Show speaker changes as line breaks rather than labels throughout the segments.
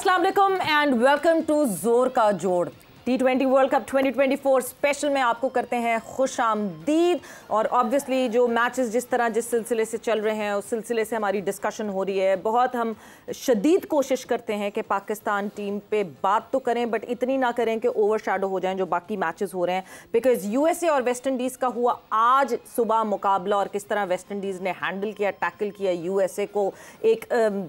अस्सलाम वालेकुम and welcome to जोर का जोड़। T20 वर्ल्ड कप 2024 स्पेशल में आपको करते हैं खुश आमदीद। और ऑब्वियसली जो मैचेस जिस सिलसिले से चल रहे हैं उस सिलसिले से हमारी डिस्कशन हो रही है। बहुत हम शदीद कोशिश करते हैं कि पाकिस्तान टीम पे बात तो करें बट इतनी ना करें कि ओवरशैडो हो जाएं जो बाकी मैचेस हो रहे हैं। बिकॉज यूएसए और वेस्ट इंडीज़ का हुआ आज सुबह मुकाबला और किस तरह वेस्ट इंडीज़ ने हैंडल किया, टैकल किया यूएसए को। एक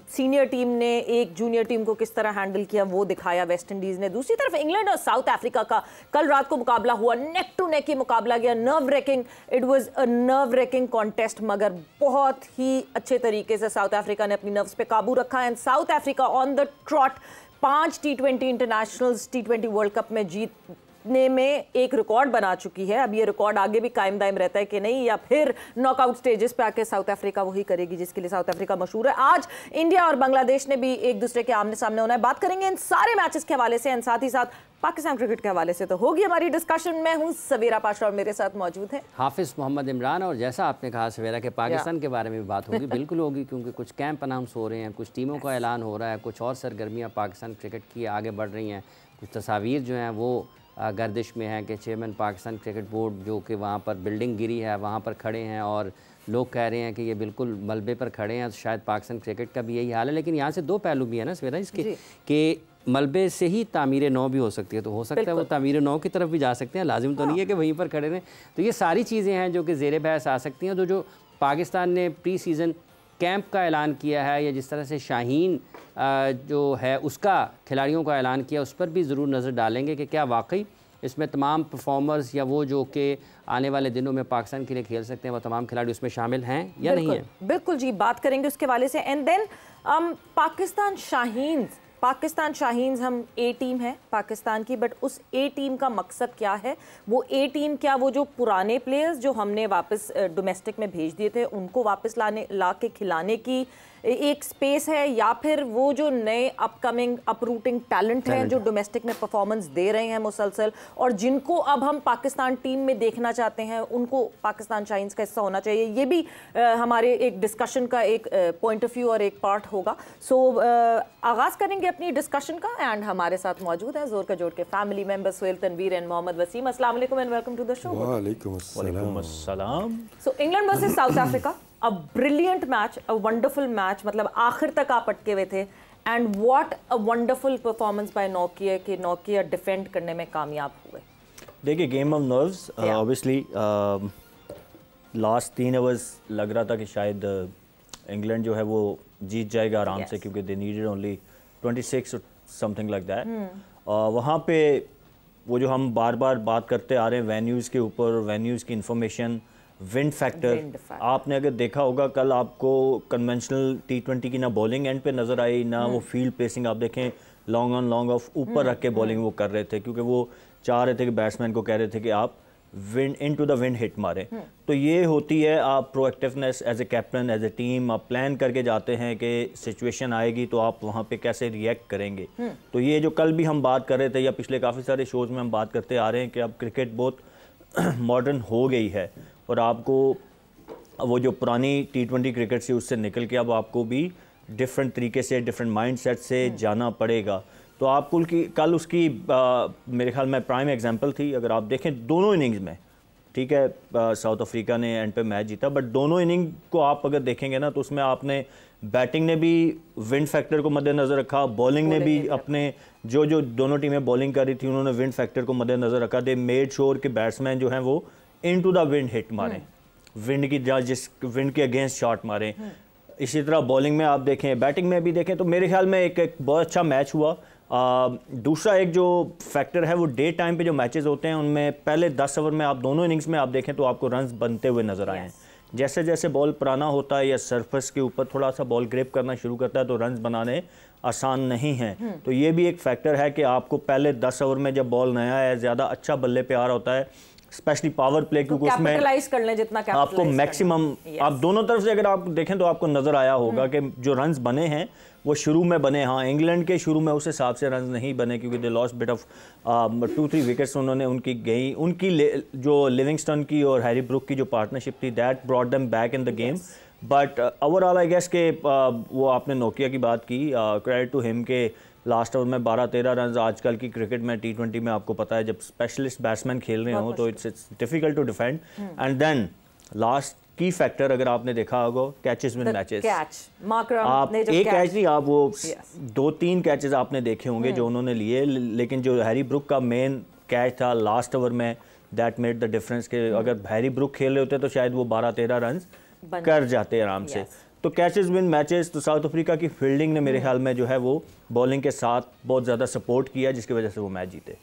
सीनियर टीम ने एक जूनियर टीम को किस तरह हैंडल किया वो दिखाया वेस्ट इंडीज़ ने। दूसरी तरफ इंग्लैंड और साउथ अफ्रीका का कल रात को मुकाबला हुआ, नेक टू नेक ही मुकाबला गया, nerve racking. It was a nerve racking contest मगर बहुत ही अच्छे तरीके से साउथ अफ्रीका ने अपनी नर्व्स पे काबू रखा। And south Africa on the trout 5 T20 internationals T20 world cup में जीतने में एक रिकॉर्ड बना चुकी है। अब ये रिकॉर्ड आगे भी कायम दायम रहता है कि नहीं, या फिर नॉकआउट स्टेजेस पे आके साउथ अफ्रीका वही करेगी जिसके लिए साउथ अफ्रीका मशहूर है। आज इंडिया और बांग्लादेश ने भी एक दूसरे के आमने सामने होना है। बात करेंगे इन सारे मैचेस के हवाले से एंड साथ ही साथ पाकिस्तान क्रिकेट के हवाले से तो होगी हमारी डिस्कशन। मैं हूं सवेरा पाशा और मेरे साथ मौजूद है
हाफिज मोहम्मद इमरान। और जैसा आपने कहा सवेरा के पाकिस्तान के बारे में भी बात होगी, बिल्कुल होगी, क्योंकि कुछ कैंप अनाउंस हो रहे हैं, कुछ टीमों का ऐलान हो रहा है, कुछ और सरगर्मियां पाकिस्तान क्रिकेट की आगे बढ़ रही हैं। कुछ तस्वीर जो हैं वो गर्दिश में है कि चेयरमैन पाकिस्तान क्रिकेट बोर्ड जो कि वहाँ पर बिल्डिंग गिरी है वहाँ पर खड़े हैं और लोग कह रहे हैं कि ये बिल्कुल मलबे पर खड़े हैं। तो शायद पाकिस्तान क्रिकेट का भी यही हाल है। लेकिन यहाँ से दो पहलू भी है ना सवेरा इसके कि मलबे से ही तामीर नौ भी हो सकती है, तो हो सकता है वो तामीर नौ की तरफ भी जा सकते हैं, लाजिम तो नहीं है कि वहीं पर खड़े रहें। तो ये सारी चीज़ें हैं जो कि ज़ेरे बहस आ सकती हैं। तो जो पाकिस्तान ने प्री सीज़न कैंप का ऐलान किया है या जिस तरह से शाहीन जो है उसका खिलाड़ियों का ऐलान किया, उस पर भी ज़रूर नज़र डालेंगे कि क्या वाकई इसमें तमाम परफॉर्मर्स या वो जो कि आने वाले दिनों में पाकिस्तान के लिए खेल सकते हैं वो तमाम खिलाड़ी उसमें शामिल हैं या नहीं है।
बिल्कुल जी, बात करेंगे उसके वाले से। एंड देन पाकिस्तान शाहीन्स हम ए टीम है पाकिस्तान की, बट उस ए टीम का मकसद क्या है? वो ए टीम क्या वो जो पुराने प्लेयर्स जो हमने वापस डोमेस्टिक में भेज दिए थे उनको वापस ला के खिलाने की एक स्पेस है, या फिर वो जो नए अपकमिंग अपरूटिंग टैलेंट हैं जो डोमेस्टिक में परफॉर्मेंस दे रहे हैं मुसलसल और जिनको अब हम पाकिस्तान टीम में देखना चाहते हैं उनको पाकिस्तान शाहीन्स का हिस्सा होना चाहिए? ये भी हमारे एक डिस्कशन का एक पॉइंट ऑफ व्यू और एक पार्ट होगा। सो आगाज़ करेंगे अपनी डिस्कशन का एंड हमारे साथ मौजूद है जोर का जोड़ के family member Suhel Tanveer and Mohammad Waseem. अस्सलाम वालेकुम and welcome to the show.
वालेकुम अस्सलाम।
So England versus South Africa, a brilliant match, a wonderful match, मतलब आखिर तक आप अटके हुए थे। And what a wonderful performance by नोकिया कि नोकिया डिफेंड करने में कामयाब हुए।
देखिए game of nerves, obviously last 3 overs लग रहा था कि शायद इंग्लैंड जो है वो जीत जाएगा आराम से, क्योंकि दे नीडेड ओनली 26 और समथिंग लाइक दैट। वहाँ पे वो जो हम बार बार बात करते आ रहे हैं वेन्यूज़ के ऊपर, वेन्यूज़ की इंफॉर्मेशन, विंड फैक्टर, आपने अगर देखा होगा कल आपको कन्वेंशनल T20 की ना बॉलिंग एंड पे नज़र आई ना वो फील्ड प्लेसिंग। आप देखें लॉन्ग ऑन लॉन्ग ऑफ ऊपर रख के बॉलिंग वो कर रहे थे, क्योंकि वो चाह रहे थे कि बैट्समैन को कह रहे थे कि आप wind into the wind hit मारें। तो ये होती है आप proactiveness as a captain, as a team, आप प्लान करके जाते हैं कि सिचुएशन आएगी तो आप वहाँ पे कैसे रिएक्ट करेंगे। तो ये जो कल भी हम बात कर रहे थे या पिछले काफ़ी सारे शोज़ में हम बात करते आ रहे हैं कि अब क्रिकेट बहुत मॉडर्न हो गई है और आपको वो जो पुरानी T20 क्रिकेट से उससे निकल के अब आपको भी डिफरेंट तरीके से, डिफरेंट माइंडसेट से जाना पड़ेगा। तो आपको कल उसकी मेरे ख्याल में प्राइम एग्जांपल थी। अगर आप देखें दोनों इनिंग्स में, ठीक है साउथ अफ्रीका ने एंड पे मैच जीता, बट दोनों इनिंग को आप अगर देखेंगे ना तो उसमें आपने बैटिंग ने भी विंड फैक्टर को मद्देनज़र रखा, बॉलिंग ने भी अपने जो दोनों टीमें बॉलिंग कर रही थी उन्होंने विंड फैक्टर को मद्देनज़र रखा। दे मेड श्योर कि बैट्समैन जो हैं वो इनटू द विंड हिट मारें, विंड की जिस विंड के अगेंस्ट शॉट मारें। इसी तरह बॉलिंग में आप देखें, बैटिंग में भी देखें, तो मेरे ख्याल में एक बहुत अच्छा मैच हुआ। दूसरा एक जो फैक्टर है वो डे टाइम पे जो मैचेस होते हैं उनमें पहले 10 ओवर में आप दोनों इनिंग्स में आप देखें तो आपको रन्स बनते हुए नजर आए हैं। जैसे जैसे बॉल पुराना होता है या सरफेस के ऊपर थोड़ा सा बॉल ग्रिप करना शुरू करता है तो रन्स बनाने आसान नहीं हैं। तो ये भी एक फैक्टर है कि आपको पहले 10 ओवर में जब बॉल नया है, ज़्यादा अच्छा बल्ले पे आ रहा होता है, स्पेशली पावर प्ले, क्योंकि उसमें
कर लें जितना
आपको मैक्सिमम आप दोनों तरफ से अगर आप देखें तो आपको नजर आया होगा कि जो रन्स बने हैं वो शुरू में बने। हाँ, इंग्लैंड के शुरू में उस हिसाब से रन्स नहीं बने क्योंकि they lost bit of 2-3 wickets उन्होंने उनकी गई। उनकी जो लिविंगस्टन की और हैरी ब्रुक की जो पार्टनरशिप थी that brought them back in the game. But overall I guess के वो आपने नोकिया की बात की, क्रेडिट टू हिम के लास्ट ओवर में 12-13 रन। आजकल की क्रिकेट में T20 में आपको पता है जब स्पेशलिस्ट बैट्समैन खेल रहे हो तो it's difficult to defend. And then last key factor अगर आपने देखा होगा कैचेस विन मैचेस। आप एक कैच नहीं, आप वो 2-3 कैचेस आपने देखे होंगे जो उन्होंने लिए, लेकिन जो हैरी ब्रुक का मेन कैच था लास्ट ओवर में, दैट मेड द डिफरेंस के अगर हैरी ब्रुक खेल रहे होते तो शायद वो 12-13 रन कर जाते आराम से। तो कैचेस विन मैचेस, तो साउथ अफ्रीका की फील्डिंग ने मेरे ख्याल में जो है वो बॉलिंग के साथ बहुत ज़्यादा सपोर्ट किया, जिसकी वजह से वो मैच जीते।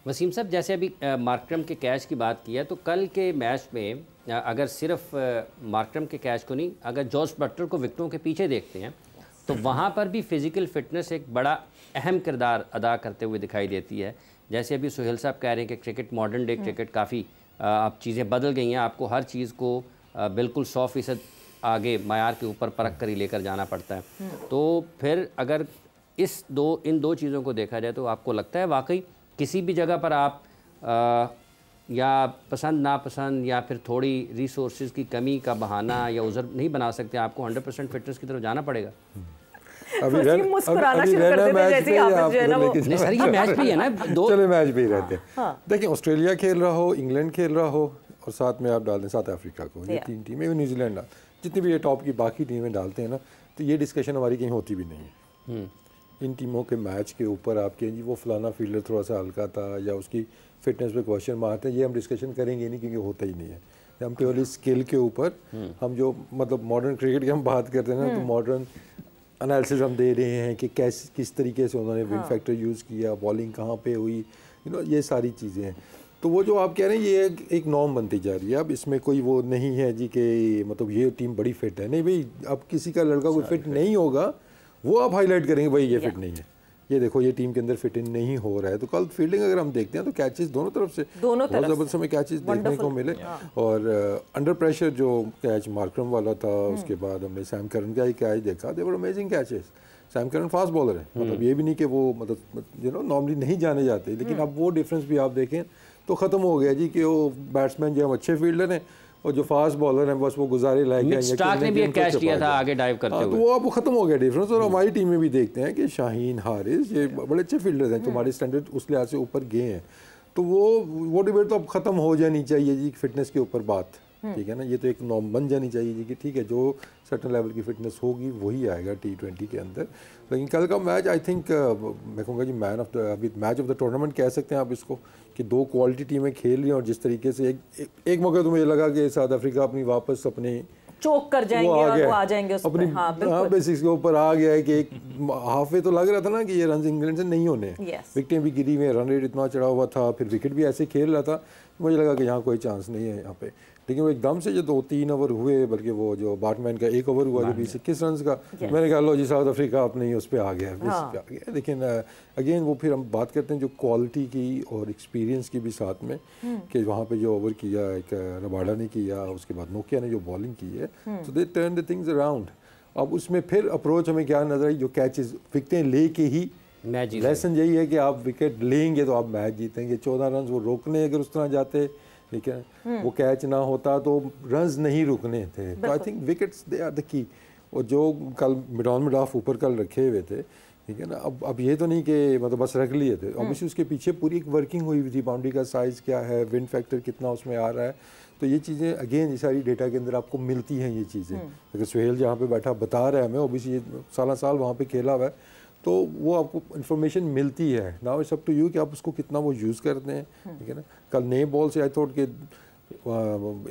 वसीम साहब, जैसे अभी मार्करम के कैच की बात की है, तो कल के मैच में अगर सिर्फ मार्करम के कैच को नहीं, अगर जॉस बटलर को विकेटों के पीछे देखते हैं तो वहाँ पर भी फिज़िकल फिटनेस एक बड़ा अहम किरदार अदा करते हुए दिखाई देती है। जैसे अभी सुहेल साहब कह रहे हैं कि क्रिकेट, मॉडर्न डे क्रिकेट काफ़ी अब चीज़ें बदल गई हैं, आपको हर चीज़ को बिल्कुल 100% आगे मायार के ऊपर परख कर ही लेकर जाना पड़ता है। तो फिर अगर इन दो चीज़ों को देखा जाए तो आपको लगता है वाकई किसी भी जगह पर आप या पसंद नापसंद या फिर थोड़ी रिसोर्सेज की कमी का बहाना या उज़र नहीं बना सकते, आपको 100% फिटनेस की तरफ जाना पड़ेगा? मैच भी है ना,
चले मैच भी रहते हैं। देखिए, ऑस्ट्रेलिया खेल रहा हो, इंग्लैंड खेल रहा हो और साथ में आप डाल दें साउथ अफ्रीका को, ये 3 टीमें, न्यूजीलैंड, जितनी भी ये टॉप की बाकी टीमें डालते हैं ना, तो ये डिस्कशन हमारी कहीं होती भी नहीं है। इन टीमों के मैच के ऊपर आप कहें जी वो फलाना फील्डर थोड़ा सा हल्का था या उसकी फिटनेस पे क्वेश्चन मारते हैं, ये हम डिस्कशन करेंगे नहीं, क्योंकि होता ही नहीं है। हम प्योरली स्किल के ऊपर हम जो मतलब मॉडर्न क्रिकेट की हम बात करते हैं ना, तो मॉडर्न एनालिसिस हम दे रहे हैं कि किस तरीके से उन्होंने विन फैक्टर यूज़ किया, बॉलिंग कहाँ पे हुई, ये सारी चीज़ें हैं। तो वो जो आप कह रहे हैं ये एक नॉर्म बनती जा रही है। अब इसमें कोई वो नहीं है जी कि मतलब ये टीम बड़ी फिट है, नहीं भाई, अब किसी का लड़का कोई फिट नहीं होगा वो आप हाईलाइट करेंगे भाई ये फिट नहीं है, ये देखो ये टीम के अंदर फिट इन नहीं हो रहा है। तो कल फील्डिंग अगर हम देखते हैं तो कैचेस दोनों तरफ से बहुत ज़बरदस्त हमें कैचेस देखने को मिले। और अंडर प्रेशर जो कैच मार्करम वाला था, उसके बाद हमने सैम करन का ही कैच देखा, they were amazing catches. Sam Curran fast bowler है, मतलब ये भी नहीं कि वो मतलब नॉर्मली नहीं जाने जाते, लेकिन अब वो डिफरेंस भी आप देखें तो ख़त्म हो गया जी कि वो बैट्समैन जो हम अच्छे फील्डर हैं और जो फास्ट बॉलर हैं बस वो गुजारे लायक हैं।
स्टार्क ने भी एक कैच किया था आगे डाइव करते हुए,
तो वो अब खत्म हो गया डिफरेंस। और हमारी टीम में भी देखते हैं कि शाहीन, हारिस, ये बड़े अच्छे फील्डर्स हैं, तुम्हारे स्टैंडर्ड उस लिहाज से ऊपर गए हैं। तो वो डिबेट तो अब ख़त्म हो जानी चाहिए जी, फिटनेस के ऊपर बात, ठीक है ना। ये तो एक नॉर्म बन जानी चाहिए जी कि ठीक है, जो सर्टन लेवल की फिटनेस होगी वही आएगा T20 के अंदर। लेकिन कल का मैच आई थिंक मैं कहूँगा जी मैच ऑफ द टूर्नामेंट कह सकते हैं आप इसको, कि 2 क्वालिटी टीमें खेल रही हैं। और जिस तरीके से एक मौके तो मुझे लगा कि साउथ अफ्रीका अपनी वापस अपने
चोक कर जाएंगे और वो आ जाएंगे उस
अपनी बेसिक्स के ऊपर आ गया है कि एक हाफ वे तो लग रहा था ना कि ये रन इंग्लैंड से नहीं होने, विकेटें भी गिरी हुई, रन रेट इतना चढ़ा हुआ था, फिर विकेट भी ऐसे खेल रहा था, मुझे लगा कि यहाँ कोई चांस नहीं है यहाँ पे। लेकिन वो एकदम से जो 2-3 ओवर हुए, बल्कि वो जो बाटमैन का 1 ओवर हुआ जो 20-21 रन का, मैंने कहा लो जी साउथ अफ्रीका अपने ही उस पर आ गया है। लेकिन अगेन वो फिर हम बात करते हैं जो क्वालिटी की और एक्सपीरियंस की भी साथ में, कि वहाँ पे जो ओवर किया एक रबाडा ने किया, उसके बाद नोकिया ने जो बॉलिंग की है, तो they turn the things around. अब उसमें फिर अप्रोच हमें क्या नजर आई, जो कैचेस विकेटें ले के ही लेसन यही है कि आप विकेट लेंगे तो आप मैच जीतेंगे। 14 रन वो रोकने अगर उस तरह जाते, ठीक है, वो कैच ना होता तो रन्स नहीं रुकने थे। तो I think wickets they are the key. और जो कल मिड ऑफ ऊपर कल रखे हुए थे, ठीक है ना, अब ये तो नहीं कि मतलब बस रख लिए थे, ऑब्वियसली उसके पीछे पूरी एक वर्किंग हुई थी, बाउंड्री का साइज़ क्या है, विंड फैक्टर कितना उसमें आ रहा है। तो ये चीज़ें अगेन ये सारी डेटा के अंदर आपको मिलती हैं ये चीज़ें। अगर सुहेल जहाँ पे बैठा बता रहा है हमें, ऑब्वियसली ये साल वहाँ पे खेला हुआ है, तो वो आपको इन्फॉर्मेशन मिलती है। Now it's up to you कि आप उसको कितना वो यूज़ करते हैं, ठीक है ना। कल नए बॉल से आई थॉट कि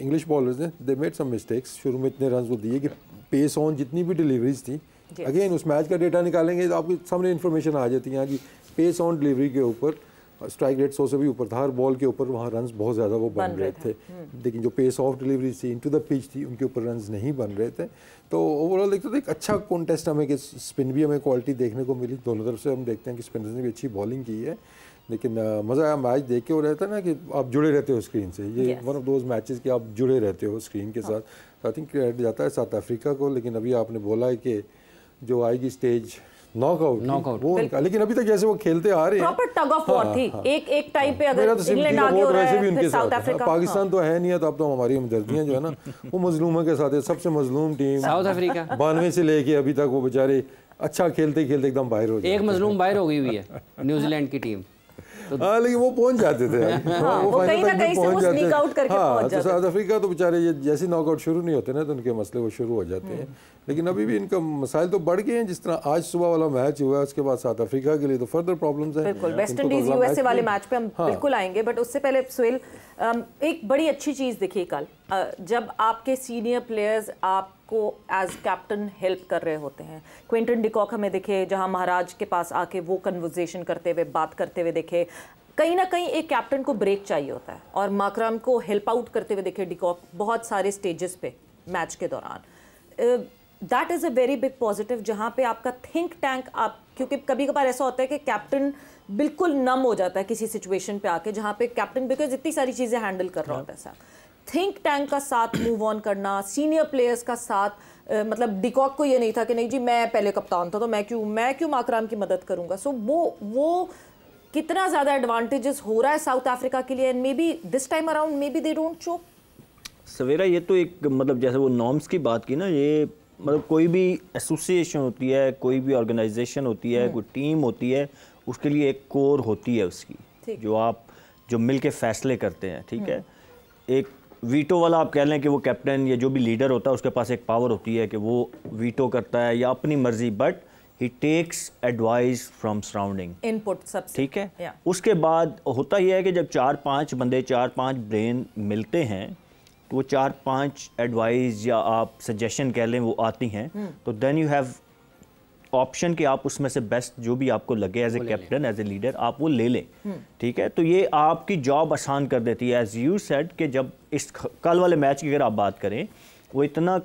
इंग्लिश बॉलर्स ने दे मेड सम मिस्टेक्स, शुरू में इतने रन वो दिए कि पेस ऑन जितनी भी डिलीवरीज थी, अगेन उस मैच का डेटा निकालेंगे तो आपके सामने इन्फॉर्मेशन आ जाती है कि पेस ऑन डिलीवरी के ऊपर स्ट्राइक रेट 100 से भी ऊपर था, हर बॉल के ऊपर वहाँ रन्स बहुत ज़्यादा वो बन रहे थे। लेकिन जो पेस ऑफ डिलीवरी थी, इनटू द पिच थी, उनके ऊपर रन्स नहीं बन रहे थे। तो ओवरऑल देखते तो एक अच्छा कॉन्टेस्ट हमें कि स्पिन भी हमें क्वालिटी देखने को मिली, दोनों तरफ से हम देखते हैं कि स्पिनर्स ने भी अच्छी बॉलिंग की है। लेकिन मज़ा आया मैच देख के। हो रहता है ना कि आप जुड़े रहते हो स्क्रीन से, ये वन ऑफ दोज मैचेस कि आप जुड़े रहते हो स्क्रीन के साथ। आई थिंक क्रेडिट जाता है साउथ अफ्रीका को। लेकिन अभी आपने बोला है कि जो आएगी स्टेज नॉकआउट वो उनका, लेकिन अभी तक जैसे वो खेलते आ रहे हैं
प्रॉपर टग ऑफ वॉर थी। एक टाइम पे अगर इंग्लैंड आगे हो रहा है, फिर साउथ अफ्रीका,
पाकिस्तान तो है नहीं है, तो अब तो हमारी हमदर्दियां जो है ना वो मजलूमों के साथ है। सबसे मजलूम टीम
साउथ अफ्रीका
92 से लेके अभी तक वो बेचारे अच्छा खेलते खेलते एकदम बाहर हो जाते।
एक मजलूम बाहर हो गई हुई है न्यूजीलैंड की टीम।
हाँ लेकिन वो पहुंच जाते थे।
वो कहीं ना कहीं से वो स्नीक आउट करके पहुंच जाते।
तो साउथ अफ्रीका तो बेचारे जैसे नॉकआउट शुरू नहीं होते ना तो उनके मसले वो शुरू हो जाते हैं। लेकिन अभी भी इनका मसाइल तो बढ़ गए हैं। जिस तरह आज सुबह वाला मैच हुआ है उसके बाद साउथ अफ्रीका के लिए तो फर्दर प्रॉब्लम्स हैं।
बिल्कुल, वेस्ट इंडीज यूएसए वाले मैच पे हम बिल्कुल आएंगे, बट उससे पहले सुहेल एक बड़ी अच्छी चीज़ देखिए कल जब आपके सीनियर प्लेयर्स आपको एज कैप्टन हेल्प कर रहे होते हैं। क्विंटन डिकॉक हमें दिखे जहां महाराज के पास आके वो कन्वर्सेशन करते हुए बात करते हुए देखे। कहीं ना कहीं एक कैप्टन को ब्रेक चाहिए होता है और माकरम को हेल्प आउट करते हुए देखे डिकॉक बहुत सारे स्टेजेस पे मैच के दौरान। That is a very big positive जहाँ पे आपका थिंक टैंक आप, क्योंकि कभी कभार ऐसा होता है कि कैप्टन बिल्कुल नम हो जाता है किसी सिचुएशन पे आके जहाँ पे कैप्टन बिकॉज इतनी सारी चीज़ें हैंडल कर रहा होता है साहब। थिंक टैंक का साथ मूव ऑन करना, सीनियर प्लेयर्स का साथ मतलब डिकॉक को ये नहीं था कि नहीं जी मैं पहले कप्तान था तो मैं क्यों माकराम की मदद करूँगा। सो वो कितना ज़्यादा एडवांटेजेस हो रहा है साउथ अफ्रीका के लिए and maybe this time around maybe they don't choke.
सवेरा ये तो एक मतलब जैसे वो नॉर्म्स की बात की ना, ये मतलब कोई भी एसोसिएशन होती है, कोई भी ऑर्गेनाइजेशन होती है, कोई टीम होती है, उसके लिए एक कोर होती है उसकी जो मिल के फैसले करते हैं। ठीक है, एक वीटो वाला आप कह लें कि वो कैप्टन या जो भी लीडर होता है उसके पास एक पावर होती है कि वो वीटो करता है या अपनी मर्जी, but he takes advice from surrounding
input सब।
ठीक है, उसके बाद होता यह है कि जब 4-5 बंदे 4-5 ब्रेन मिलते हैं तो वो 4-5 एडवाइस या आप सजेशन कह लें वो आती हैं, तो देन यू हैव ऑप्शन कि आप उसमें से बेस्ट जो भी आपको लगे as a captain as a leader आप वो ले लें। ठीक है, तो ये आपकी जॉब आसान कर देती है। एज यू सेड कि जब इस कल वाले मैच की अगर आप बात करें, वो इतना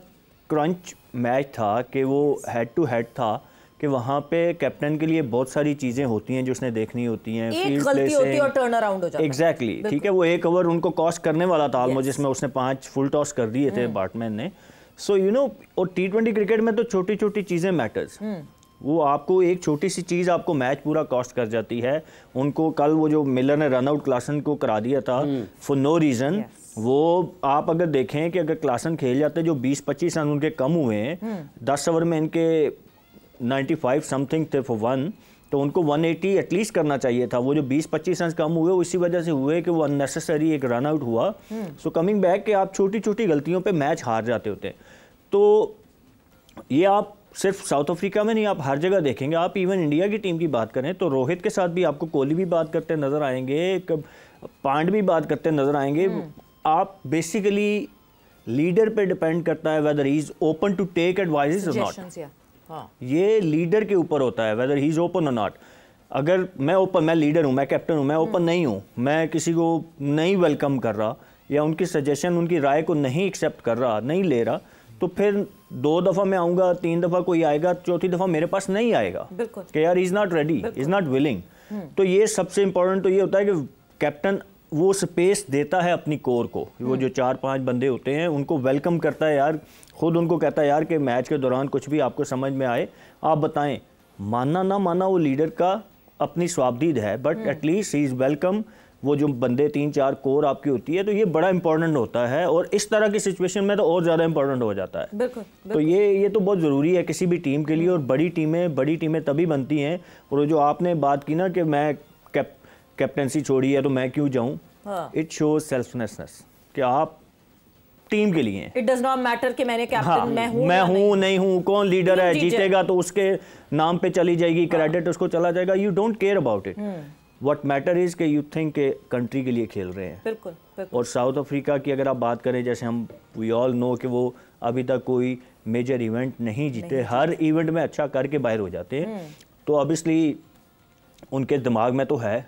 क्रंच मैच था कि वो हेड टू हेड था कि वहाँ पे कैप्टन के लिए बहुत सारी चीज़ें होती हैं जो उसने देखनी होती हैं।
एक गलती होती है और टर्न अराउंड हो जाता है।
एग्जैक्टली, ठीक है, वो एक ओवर उनको कॉस्ट करने वाला था ऑलमोस्ट, जिसमें उसने 5 फुल टॉस कर दिए थे बैट्समैन ने। सो यू नो, और T20 क्रिकेट में तो छोटी छोटी चीज़ें मैटर्स। वो आपको एक छोटी सी चीज़ आपको मैच पूरा कॉस्ट कर जाती है। उनको कल वो जो मिलर ने रन आउट क्लासन को करा दिया था फॉर नो रीज़न, वो आप अगर देखें कि अगर क्लासन खेल जाते जो 20-25 रन उनके कम हुए हैं, 10 ओवर में इनके 95 समथिंग थे फॉर 1, तो उनको 180 एटलीस्ट करना चाहिए था। वो जो 20-25 रन कम हुए इसी वजह से हुए कि वो अननेसेसरी एक रन आउट हुआ। सो कमिंग बैक कि आप छोटी छोटी गलतियों पे मैच हार जाते होते हैं। तो ये आप सिर्फ साउथ अफ्रीका में नहीं, आप हर जगह देखेंगे। आप इवन इंडिया की टीम की बात करें तो रोहित के साथ भी आपको कोहली भी बात करते नजर आएंगे, पांड भी बात करते नजर आएंगे। आप बेसिकली लीडर पे डिपेंड करता है whether he is open to take advice और नॉट। ये लीडर के ऊपर होता है वेदर ही इज ओपन और नॉट। अगर मैं लीडर हूँ, मैं कैप्टन हूँ, मैं ओपन नहीं हूँ, मैं किसी को नहीं वेलकम कर रहा या उनकी सजेशन उनकी राय को नहीं एक्सेप्ट कर रहा, नहीं ले रहा, तो फिर 2 दफ़ा मैं आऊँगा, 3 दफ़ा कोई आएगा, 4थी दफ़ा मेरे पास नहीं आएगा कि यार is not ready, is not willing. तो ये सबसे इंपॉर्टेंट तो ये होता है कि कैप्टन वो स्पेस देता है अपनी कोर को। वो जो 4-5 बंदे होते हैं उनको वेलकम करता है यार, खुद उनको कहता है यार कि मैच के दौरान कुछ भी आपको समझ में आए आप बताएं। मानना ना मानना वो लीडर का अपनी स्वाबदीद है, but at least he is welcome. वो जो बंदे 3-4 कोर आपकी होती है, तो ये बड़ा इंपॉर्टेंट होता है और इस तरह की सिचुएशन में तो और ज़्यादा इंपॉर्टेंट हो जाता है।
बिल्कुल।
तो ये तो बहुत ज़रूरी है किसी भी टीम के लिए। और बड़ी टीमें तभी बनती हैं। और जो आपने बात की ना कि मैं कैप्टनसी छोड़ी है तो मैं क्यों जाऊँ, इट शोज सेल्फलेसनेस कि आप टीम के लिए।
इट डज नॉट मैटर कि मैंने कैप्टन
मैं हूँ नहीं हूँ, कौन लीडर है, जीतेगा तो उसके नाम पे चली जाएगी, क्रेडिट उसको चला जाएगा। You don't care about it. What matter is कि यू थिंक के कंट्री के लिए खेल रहे हैं।
बिल्कुल।
और साउथ अफ्रीका की अगर आप बात करें, जैसे हम वी ऑल नो कि वो अभी तक कोई मेजर इवेंट नहीं जीते, हर इवेंट में अच्छा करके बाहर हो जाते हैं। तो ऑब्वियसली उनके दिमाग में तो है,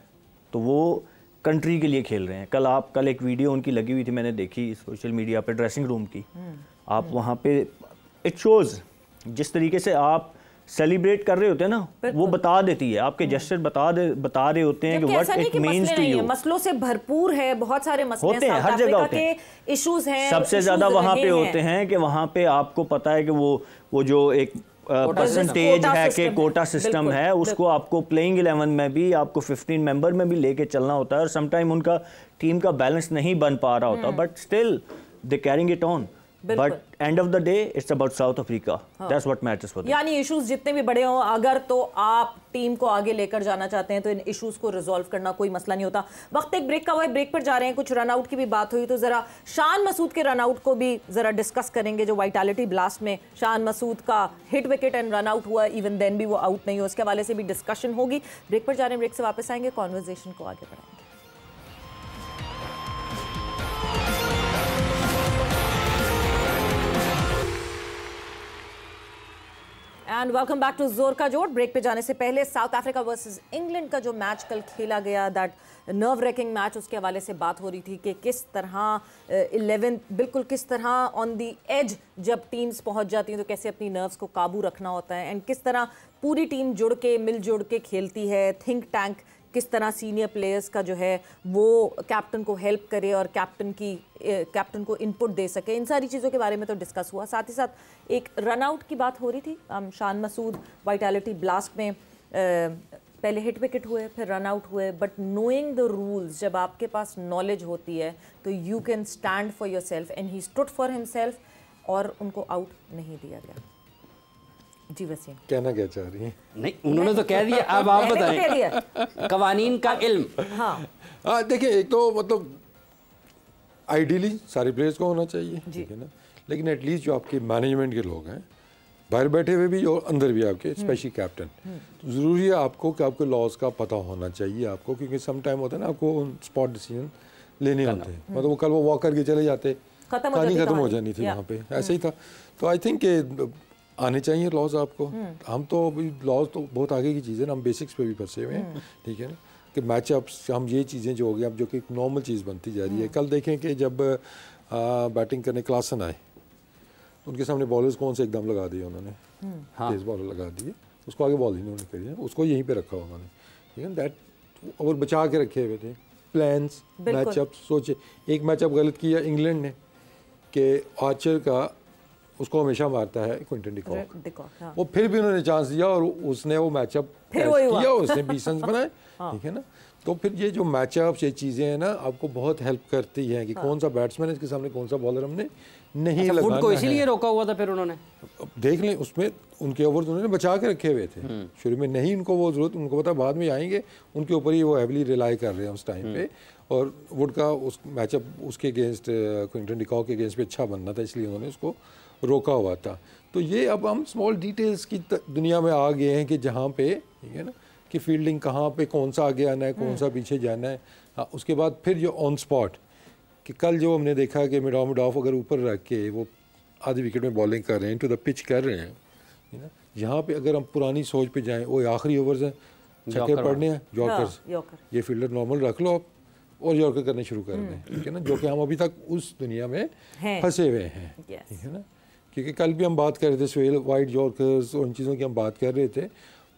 तो वो कंट्री के लिए खेल रहे हैं। कल एक वीडियो उनकी लगी हुई थी, मैंने देखी सोशल मीडिया पे, ड्रेसिंग रूम की। आप वहाँ पे इट शोज जिस तरीके से आप सेलिब्रेट कर रहे होते हैं ना, वो बता देती है, आपके जेस्चर बता रहे होते हैं कि what it means to you.
मसलों से भरपूर है, बहुत सारे मसले
होते हैं, हर जगह होते हैं,
इश्यूज हैं।
सबसे ज्यादा वहाँ पे होते हैं कि वहाँ पे आपको पता है कि वो जो एक परसेंटेज है कि कोटा सिस्टम है, उसको आपको प्लेइंग 11 में भी, आपको 15 मेंबर में भी लेके चलना होता है। और समटाइम उनका टीम का बैलेंस नहीं बन पा रहा होता, but still they carrying it on. But end of the day it's about south Africa, that's what matters for them.
यानी इश्यूज जितने भी बड़े हों, अगर तो आप टीम को आगे लेकर जाना चाहते हैं तो इन इश्यूज को रिजॉल्व करना कोई मसला नहीं होता। वक्त एक ब्रेक का हुआ है, ब्रेक पर जा रहे हैं, कुछ रन आउट की भी बात हुई तो जरा शान मसूद के रन आउट को भी जरा डिस्कस करेंगे। जो वाइटैलिटी ब्लास्ट में शान मसूद का hit wicket and run out हुआ, इवन देन भी वो आउट नहीं हुआ, उसके हवाले से भी डिस्कशन होगी। ब्रेक पर जा रहे हैं, ब्रेक से वापस आएंगे, कॉन्वर्जेशन को आगे बढ़ाएंगे। एंड वेलकम बैक टू जोर का जोड़। ब्रेक पे जाने से पहले साउथ अफ्रीका वर्सेस इंग्लैंड का जो मैच कल खेला गया, दैट नर्व रेकिंग मैच, उसके हवाले से बात हो रही थी कि किस तरह 11 बिल्कुल किस तरह ऑन दी एज जब टीम्स पहुंच जाती हैं तो कैसे अपनी नर्व्स को काबू रखना होता है, एंड किस तरह पूरी टीम जुड़ के मिलजुड़ के खेलती है। थिंक टैंक किस तरह सीनियर प्लेयर्स का जो है वो कैप्टन को हेल्प करे और कैप्टन को इनपुट दे सके, इन सारी चीज़ों के बारे में तो डिस्कस हुआ। साथ ही साथ एक रन आउट की बात हो रही थी। शान मसूद वाइटैलिटी ब्लास्ट में पहले हिट विकेट हुए, फिर रन आउट हुए, बट नोइंग द रूल्स, जब आपके पास नॉलेज होती है तो you can stand for your self, and he stood for himself और उनको आउट नहीं दिया गया। जी वसीम,
कहना क्या चाह रही हैं?
नहीं, उन्होंने तो कह दिया, अब आप बताएं। कवानीन का इल्म।
हाँ
देखिए, एक तो मतलब आइडियली सारे प्लेयर्स को होना चाहिए, ठीक है ना, लेकिन एटलीस्ट जो आपके मैनेजमेंट के लोग हैं, बाहर बैठे हुए भी और अंदर भी आपके, स्पेशली कैप्टन, तो ज़रूरी है आपको कि आपको लॉज का पता होना चाहिए आपको, क्योंकि सम टाइम होता है ना आपको स्पॉट डिसीजन लेने होते हैं। मतलब वो कल वो वॉक करके चले जाते, कहानी खत्म हो जानी थी वहाँ पे, ऐसे ही था। तो आई थिंक आने चाहिए लॉज आपको। हम तो अभी लॉज तो बहुत आगे की चीज़ है ना, हम बेसिक्स पे भी फंसे हुए हैं, ठीक है ना, कि मैचअप्स, हम ये चीज़ें जो हो गई अब जो कि एक नॉर्मल चीज़ बनती जा रही है। कल देखें कि जब बैटिंग करने क्लासन आए, उनके सामने बॉलर्स कौन से एकदम लगा दिए उन्होंने, तेज बॉलर लगा दिए, उसको आगे बॉल ही नहीं करी है, उसको यहीं पे रखा उन्होंने, ठीक है, दैट और बचा के रखे हुए थे प्लान्स, मैचअप। सोचे एक मैचअप गलत किया इंग्लैंड ने कि आर्चर का उसको हमेशा मारता है क्विंटन डिकॉक, वो फिर भी उन्होंने चांस दिया और उसने वो मैचअप किया, उसने 20 रन बनाए, ठीक है ना। तो फिर ये जो मैचअप्स, ये चीज़ें हैं ना, आपको बहुत हेल्प करती हैं कि कौन सा बैट्समैन है इसके सामने, कौन सा बॉलर हमने नहीं लगाना है।
को इसीलिए रोका हुआ था फिर उन्होंने,
देख लें उसमें उनके ओवर्स उन्होंने बचा के रखे हुए थे शुरू में, नहीं उनको वो जरूरत, उनको पता बाद में आएंगे, उनके ऊपर ही वो हैवीली रिलाई कर रहे हैं उस टाइम पे। और वुड का उस मैचअप उसके अगेंस्ट, क्विंटन डिकॉक के अगेंस्ट पे अच्छा बनना था, इसलिए उन्होंने उसको रोका हुआ था। तो ये अब हम स्मॉल डिटेल्स की दुनिया में आ गए हैं कि जहाँ पे, ठीक है ना, कि फील्डिंग कहाँ पे, कौन सा आगे आना है, कौन सा पीछे जाना है। हाँ, उसके बाद फिर जो ऑन स्पॉट, कि कल जो हमने देखा कि मिड ऑफ अगर ऊपर रख के वो आधी विकेट में बॉलिंग कर रहे हैं, टू द पिच कर रहे हैं, है ना, यहाँ पे अगर हम पुरानी सोच पे जाएं, वो आखिरी ओवर्स हैं, छक्के पड़ने हैं, यॉर्कर्स, ये फील्डर नॉर्मल रख लो आप और यॉर्कर करने शुरू कर दें, ठीक है ना, जो कि हम अभी तक उस दुनिया में फंसे हुए हैं, ठीक है ना। क्योंकि कल भी हम बात कर रहे थे स्वेल वाइड यॉर्कर्स और उन चीज़ों की हम बात कर रहे थे।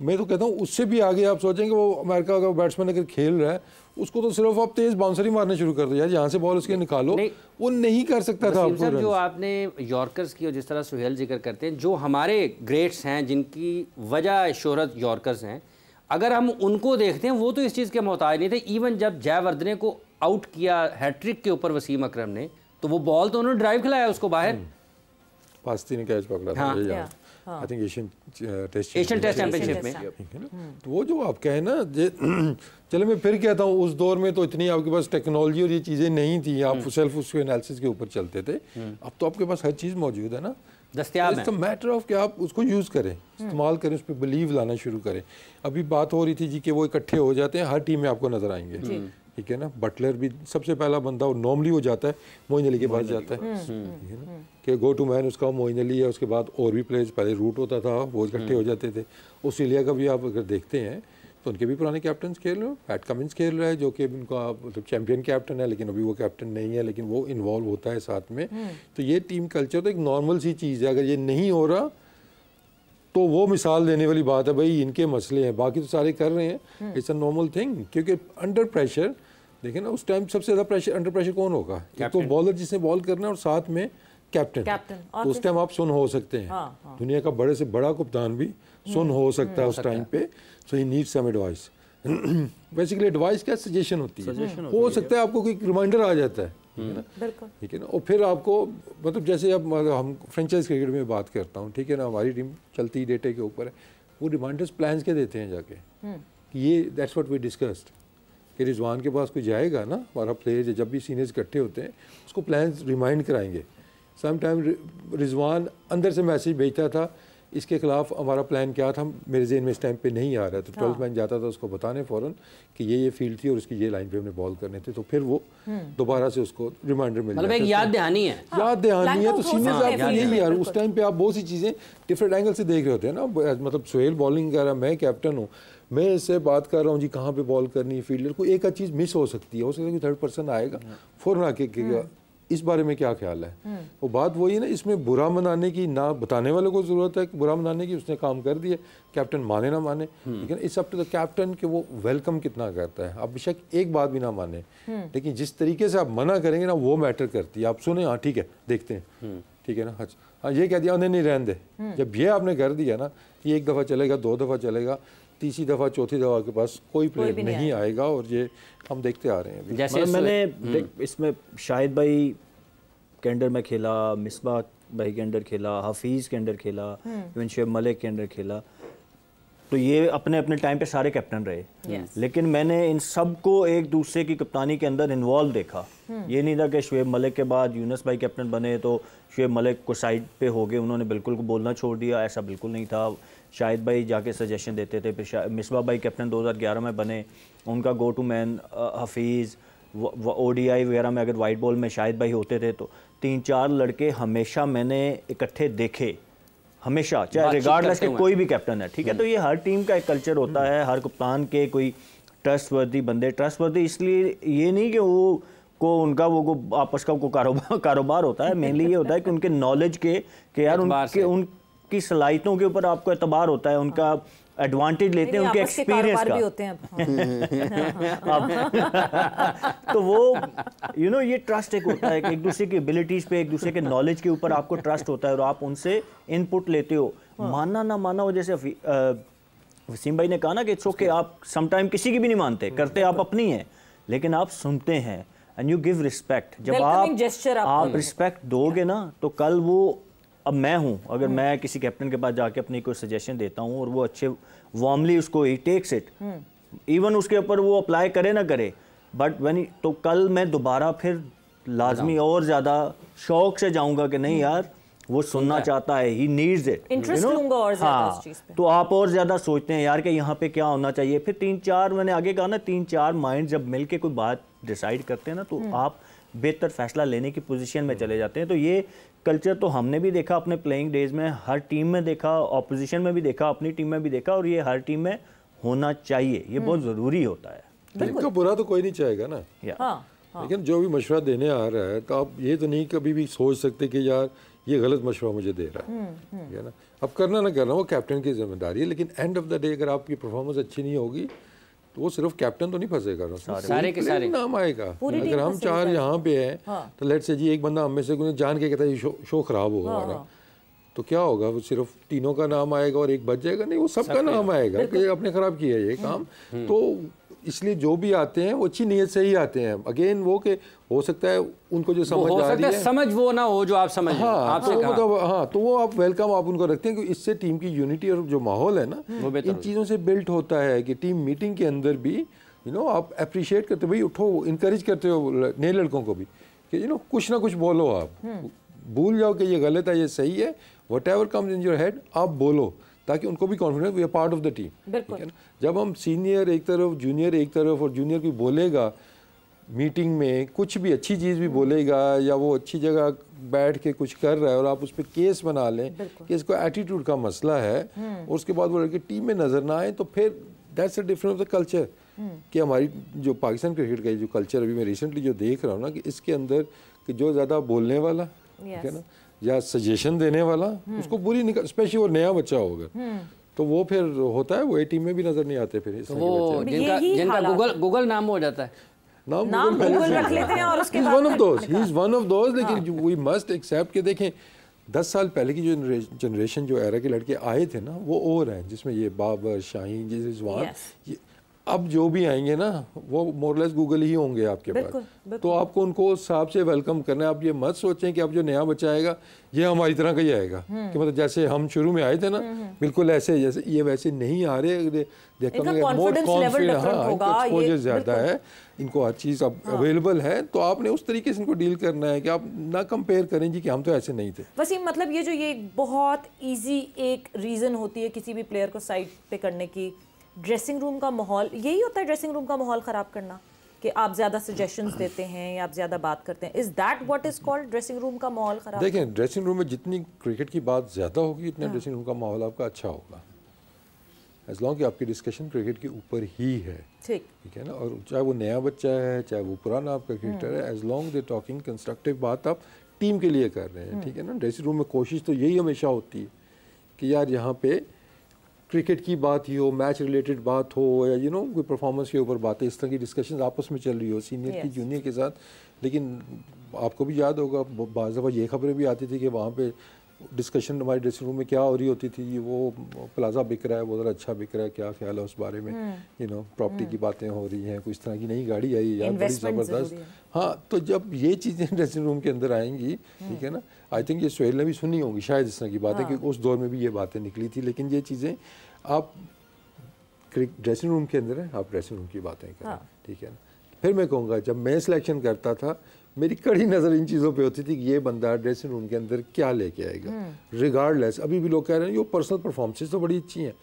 मैं तो कहता हूँ उससे भी आगे आप सोचेंगे, वो अमेरिका का बैट्समैन अगर खेल रहा है, उसको तो सिर्फ आप तेज बाउंसर ही मारने शुरू कर दो यार, यहाँ से बॉल उसके निकालो, वो नहीं कर सकता था आपको।
जो आपने यॉर्कर्स की और जिस तरह सुहेल जिक्र करते हैं, जो हमारे ग्रेट्स हैं जिनकी वजह शोहरत यॉर्कर्स हैं, अगर हम उनको देखते हैं, वो तो इस चीज़ के मोहताज नहीं थे। इवन जब जयवर्धने को आउट किया हैट्रिक के ऊपर वसीम अकरम ने, तो वो बॉल तो उन्होंने ड्राइव खिलाया उसको बाहर,
पास्ती ने कैच पकड़ा था, I think Asian test
championship में।
तो वो जो आप कहें ना, चलो मैं फिर कहता हूँ, उस दौर में तो इतनी आपके पास टेक्नोलॉजी और ये चीज़ें नहीं थी, आप सेल्फ उसके एनालिसिस के ऊपर चलते थे। अब तो आपके पास हर चीज़ मौजूद है ना,
दस्तयाब है।
इट्स अ मैटर ऑफ कि आप उसको यूज़ करें, इस्तेमाल करें, उस पर बिलीव लाना शुरू करें। अभी बात हो रही थी जी कि वो इकट्ठे हो जाते हैं, हर टीम में आपको नजर आएंगे, ठीक है ना। बटलर भी सबसे पहला बंदा, और नॉर्मली वो जाता है मोइन अली के पास जाता है, ठीक है ना, कि गो टू मैन उसका मोइन अली है। उसके बाद और भी प्लेयर्स, पहले रूट होता था, वो इकट्ठे हो जाते थे। ऑस्ट्रेलिया का भी आप अगर देखते हैं तो उनके भी पुराने कैप्टन खेल रहे हो, पैट कमिंस खेल रहा है, जो कि उनका मतलब चैंपियन कैप्टन है, लेकिन अभी वो कैप्टन नहीं है, लेकिन वो इन्वॉल्व होता है साथ में। तो ये टीम कल्चर तो एक नॉर्मल सी चीज़ है। अगर ये नहीं हो रहा तो वो मिसाल देने वाली बात है, भाई इनके मसले हैं, बाकी तो सारे कर रहे हैं, इट्स अ नॉर्मल थिंग। क्योंकि अंडर प्रेशर देखें ना, उस टाइम सबसे ज़्यादा प्रेशर, अंडर प्रेशर कौन होगा? तो बॉलर जिसने बॉल करना है और साथ में कैप्टन। तो उस टाइम आप सुन हो सकते हैं, दुनिया का बड़े से बड़ा कप्तान भी सुन हो सकता है उस टाइम पे। So he needs some advice. Basically advice क्या, सजेशन होती है। हो सकता है आपको कोई रिमाइंडर आ जाता है ठीक है ना, ठीक है ना। और फिर आपको मतलब जैसे अब हम फ्रेंचाइज क्रिकेट में बात करता हूँ, ठीक है ना, हमारी टीम चलती डेटे के ऊपर है, वो रिमाइंडर्स प्लान्स के देते हैं जाके कि ये दैट्स व्हाट वी डिस्कस्ड, कि रिजवान के पास कोई जाएगा ना, हमारा प्लेयर जब भी सीनियर्स इकट्ठे होते हैं उसको प्लान्स रिमाइंड कराएंगे। सम टाइम रिजवान अंदर से मैसेज भेजता था इसके खिलाफ हमारा प्लान क्या था, मेरे जेहन में इस टाइम पे नहीं आ रहा है, तो 12th मैन जाता था उसको बताने फ़ौरन कि ये फील्ड थी और उसकी ये लाइन पे हमने बॉल करने थे, तो फिर वो दोबारा से उसको रिमाइंडर मिल जाता है।
मतलब एक याद दहानी है,
याद दहानी है। तो सीनियर्स आपको यही यार उस टाइम पे आप बहुत सी चीज़ें डिफरेंट एंगल से देख रहे होते हैं ना। मतलब सुहेल बॉलिंग कर रहा, मैं कैप्टन हूँ, मैं इससे बात कर रहा हूँ जी कहाँ पे बॉल करनी है, फील्डर को एक चीज़ मिस हो सकती है, हो सकता है कि थर्ड पर्सन आएगा फ़ौरन आके इस बारे में क्या ख्याल है। वो बात वही है ना, इसमें बुरा मनाने की ना बताने वाले को ज़रूरत है कि बुरा मनाने की, उसने काम कर दिया, कैप्टन माने ना माने, लेकिन it's up to the captain कि वो वेलकम कितना करता है। आप बेशक एक बात भी ना माने, लेकिन जिस तरीके से आप मना करेंगे ना वो मैटर करती है। आप सुने, हाँ ठीक है देखते हैं, ठीक है ना, हाँ ये कह दिया नहीं रहने दे, जब ये आपने कर दिया ना, ये एक दफ़ा चलेगा, 2 दफ़ा चलेगा, तीसरी दफ़ा चौथी दफ़ा के पास कोई प्लेयर नहीं आएगा, और ये हम देखते आ रहे हैं।
जैसे मैंने इसमें शाहिद भाई के अंडर में खेला, मिसबाह भाई के अंडर खेला, हफीज़ के अंडर खेला, इवन शुएब मलिक के अंडर खेला, तो ये अपने अपने टाइम पे सारे कैप्टन रहे, लेकिन मैंने इन सब को एक दूसरे की कप्तानी के अंदर इन्वॉल्व देखा। ये नहीं था कि शुएब मलिक के बाद यूनुस भाई कैप्टन बने तो शुएब मलिक को साइड पे हो गए, उन्होंने बिल्कुल बोलना छोड़ दिया, ऐसा बिल्कुल नहीं था। शाहिद भाई जाके सजेशन देते थे, फिर मिसबाह भाई कैप्टन 2011 में बने, उनका go to man Hafeez, ODI वगैरह में अगर वाइट बॉल में शाहिद भाई होते थे, तो 3-4 लड़के हमेशा मैंने इकट्ठे देखे, हमेशा, चाहे रिगार्डलेस के कोई भी कैप्टन है, ठीक है। तो ये हर टीम का एक कल्चर होता है, हर कप्तान के कोई ट्रस्टवर्दी बंदे, ट्रस्टवर्दी इसलिए ये नहीं कि वो को उनका वो आपस का कारोबार होता है, मेनली ये होता है कि उनके नॉलेज के यार उनकी सलाहियतों के ऊपर आपको एतबार होता है, उनका एडवांटेज लेते हैं उनके एक्सपीरियंस का भी होते हैं। तो वो ये ट्रस्ट एक होता है कि एक दूसरे की एबिलिटीज पे, एक दूसरे के नॉलेज के ऊपर आपको ट्रस्ट होता है और आप उनसे इनपुट लेते हो, मानना ना मानना हो। जैसे वसीम भाई ने कहा ना कि इट्स ओके, आप समटाइम किसी की भी नहीं मानते, करते आप अपनी है, लेकिन आप सुनते हैं एंड यू गिव रिस्पेक्ट। जब आप रिस्पेक्ट दोगे ना, तो कल वो, अब मैं हूँ, अगर मैं किसी कैप्टन के पास जाके अपनी कोई सजेशन देता हूँ और वो अच्छे वार्मली उसको ही टेक्स इट, इवन उसके ऊपर वो अप्लाई करे ना करे, बट व्हेन, तो कल मैं दोबारा फिर लाजमी और ज़्यादा शौक से जाऊँगा कि नहीं यार वो सुनना चाहता है, ही नीड्स इट,
इंटरेस्ट लूंगा और ज़्यादा उस चीज़ पे।
तो आप और ज़्यादा सोचते हैं यार कि यहाँ पे क्या होना चाहिए। फिर 3-4, मैंने आगे कहा ना, 3-4 माइंड जब मिल के कोई बात डिसाइड करते हैं ना, तो आप बेहतर फैसला लेने की पोजीशन में चले जाते हैं। तो ये कल्चर तो हमने भी देखा अपने प्लेइंग डेज में, हर टीम में देखा, ऑपोजिशन में भी देखा, अपनी टीम में भी देखा, और ये हर टीम में होना चाहिए, ये बहुत ज़रूरी होता है।
इनका बुरा तो कोई नहीं चाहेगा ना, लेकिन जो भी मशवरा देने आ रहा है, तो आप ये तो नहीं कभी भी सोच सकते कि यार ये गलत मशवरा मुझे दे रहा है ना। अब करना ना करना वो कैप्टन की जिम्मेदारी है, लेकिन एंड ऑफ द डे अगर आपकी परफॉर्मेंस अच्छी नहीं होगी तो वो सिर्फ कैप्टन तो नहीं फंसेगा ना,
सारे के सारे
नाम आएगा। अगर हम 4 यहाँ पे हैं तो लेट्स से जी एक बंदा हम में से जान के कहता है ये शो खराब होगा हमारा, तो क्या होगा, वो सिर्फ तीनों का नाम आएगा और एक बच जाएगा? नहीं, वो सबका नाम आएगा कि अपने खराब किया है ये काम। तो इसलिए जो भी आते हैं वो अच्छी नीयत से ही आते हैं। अगेन वो कि हो सकता है उनको जो समझ आ रही है,
समझ वो ना हो जो आप समझ,
तो वो आप वेलकम आप उनको रखते हैं, कि इससे टीम की यूनिटी और जो माहौल है ना, इन चीज़ों से बिल्ट होता है कि टीम मीटिंग के अंदर भी आप अप्रिशिएट करते हो, भाई उठो, इनकरेज करते हो नए लड़कों को भी कि कुछ ना कुछ बोलो, आप भूल जाओ कि ये गलत है ये सही है, whatever comes in your head आप बोलो, ताकि उनको भी confidence, we are part of the team, ठीक है ना। जब हम सीनियर एक तरफ, जूनियर एक तरफ, और जूनियर भी बोलेगा मीटिंग में, कुछ भी अच्छी चीज़ भी बोलेगा, या वो अच्छी जगह बैठ के कुछ कर रहा है और आप उस पर केस बना लें कि इसको एटीट्यूड का मसला है, और उसके बाद वो लड़के टीम में नज़र ना आए, तो फिर that's the difference of the culture. कि हमारी जो पाकिस्तान क्रिकेट का जो कल्चर अभी मैं रिसेंटली जो देख रहा हूँ ना, कि इसके अंदर कि जो ज़्यादा बोलने वाला, ठीक है ना, या सजेशन देने वाला, उसको बुरी निकल, स्पेशली वो नया बच्चा होगा, तो वो फिर होता है वो ए टीम में भी नजर नहीं आते फिर।
तो वो जिनका गूगल नाम हो जाता है,
नाम गूगल रख लेते हैं और उसके बाद
he is one of those. लेकिन वी मस्ट एक्सेप्ट कि देखें 10 साल पहले की जो जनरेशन, जो एरा के लड़के आए थे ना, वो और हैं, जिसमें ये बाबर, शाहीन, रिजवान, अब जो भी आएंगे ना वो मोरलेस गूगल ही होंगे आपके पास, तो आपको उनको उस हिसाब से वेलकम करना है। आप ये मत सोचें कि अब जो नया बच्चा आएगा ये हमारी तरह का ही आएगा, कि मतलब जैसे हम शुरू में आए थे ना बिल्कुल ऐसे, जैसे ये वैसे नहीं आ रहे। एक्सपोजर ज़्यादा है, इनको हर चीज़ अब अवेलेबल है, तो आपने उस तरीके से इनको डील करना है कि आप ना कंपेयर करें जी कि हम तो ऐसे नहीं थे।
वसीम, मतलब ये जो ये बहुत ईजी एक रीज़न होती है किसी भी प्लेयर को साइड पे करने की, ड्रेसिंग रूम का माहौल, यही होता है ड्रेसिंग रूम का माहौल ख़राब करना, कि आप ज़्यादा सजेशंस देते हैं या आप ज़्यादा बात करते हैं। Is that what is called dressing room का माहौल ख़राब?
देखें, ड्रेसिंग रूम में जितनी क्रिकेट की बात ज़्यादा होगी उतना ड्रेसिंग रूम का माहौल आपका अच्छा होगा, एज लॉन्ग कि आपकी डिस्कशन क्रिकेट के ऊपर ही है। ठीक है ना, और चाहे वो नया बच्चा है चाहे वो पुराना आपका क्रिकेटर है, as long they talking constructive बात आप टीम के लिए कर रहे हैं, ठीक है ना। ड्रेसिंग रूम में कोशिश तो यही हमेशा होती है कि यार यहाँ पे क्रिकेट की बात ही हो, मैच रिलेटेड बात हो, या यू नो कोई परफॉर्मेंस के ऊपर बातें, इस तरह की डिस्कशन आपस में चल रही हो सीनियर की जूनियर के साथ। लेकिन आपको भी याद होगा बाज़ दफ़ा ये खबरें भी आती थी कि वहाँ पे डिस्कशन हमारे ड्रेसिंग रूम में क्या हो रही होती थी, वो प्लाजा बिक रहा है, बहुत ज़्यादा अच्छा बिक रहा है, क्या ख्याल है उस बारे में, यू नो प्रॉपर्टी की बातें हो रही हैं, कुछ तरह की नई गाड़ी आई यार बड़ी ज़बरदस्त। हाँ, तो जब ये चीज़ें ड्रेसिंग रूम के अंदर आएंगी, ठीक है ना, आई थिंक ये सोहेल ने भी सुनी होंगी शायद इस तरह की बातें, क्योंकि उस दौर में भी ये बातें निकली थी। लेकिन ये चीज़ें आप ड्रेसिंग रूम के अंदर हैं, आप ड्रेसिंग रूम की बातें करें, ठीक है ना। फिर मैं कहूँगा जब मैं सिलेक्शन करता था मेरी कड़ी नज़र इन चीज़ों पे होती थी कि ये बंदा ड्रेसिंग रूम के अंदर क्या लेके आएगा, रिगार्डलेस। अभी भी लोग कह रहे हैं ये पर्सनल परफॉर्मेंसेस तो बड़ी अच्छी हैं,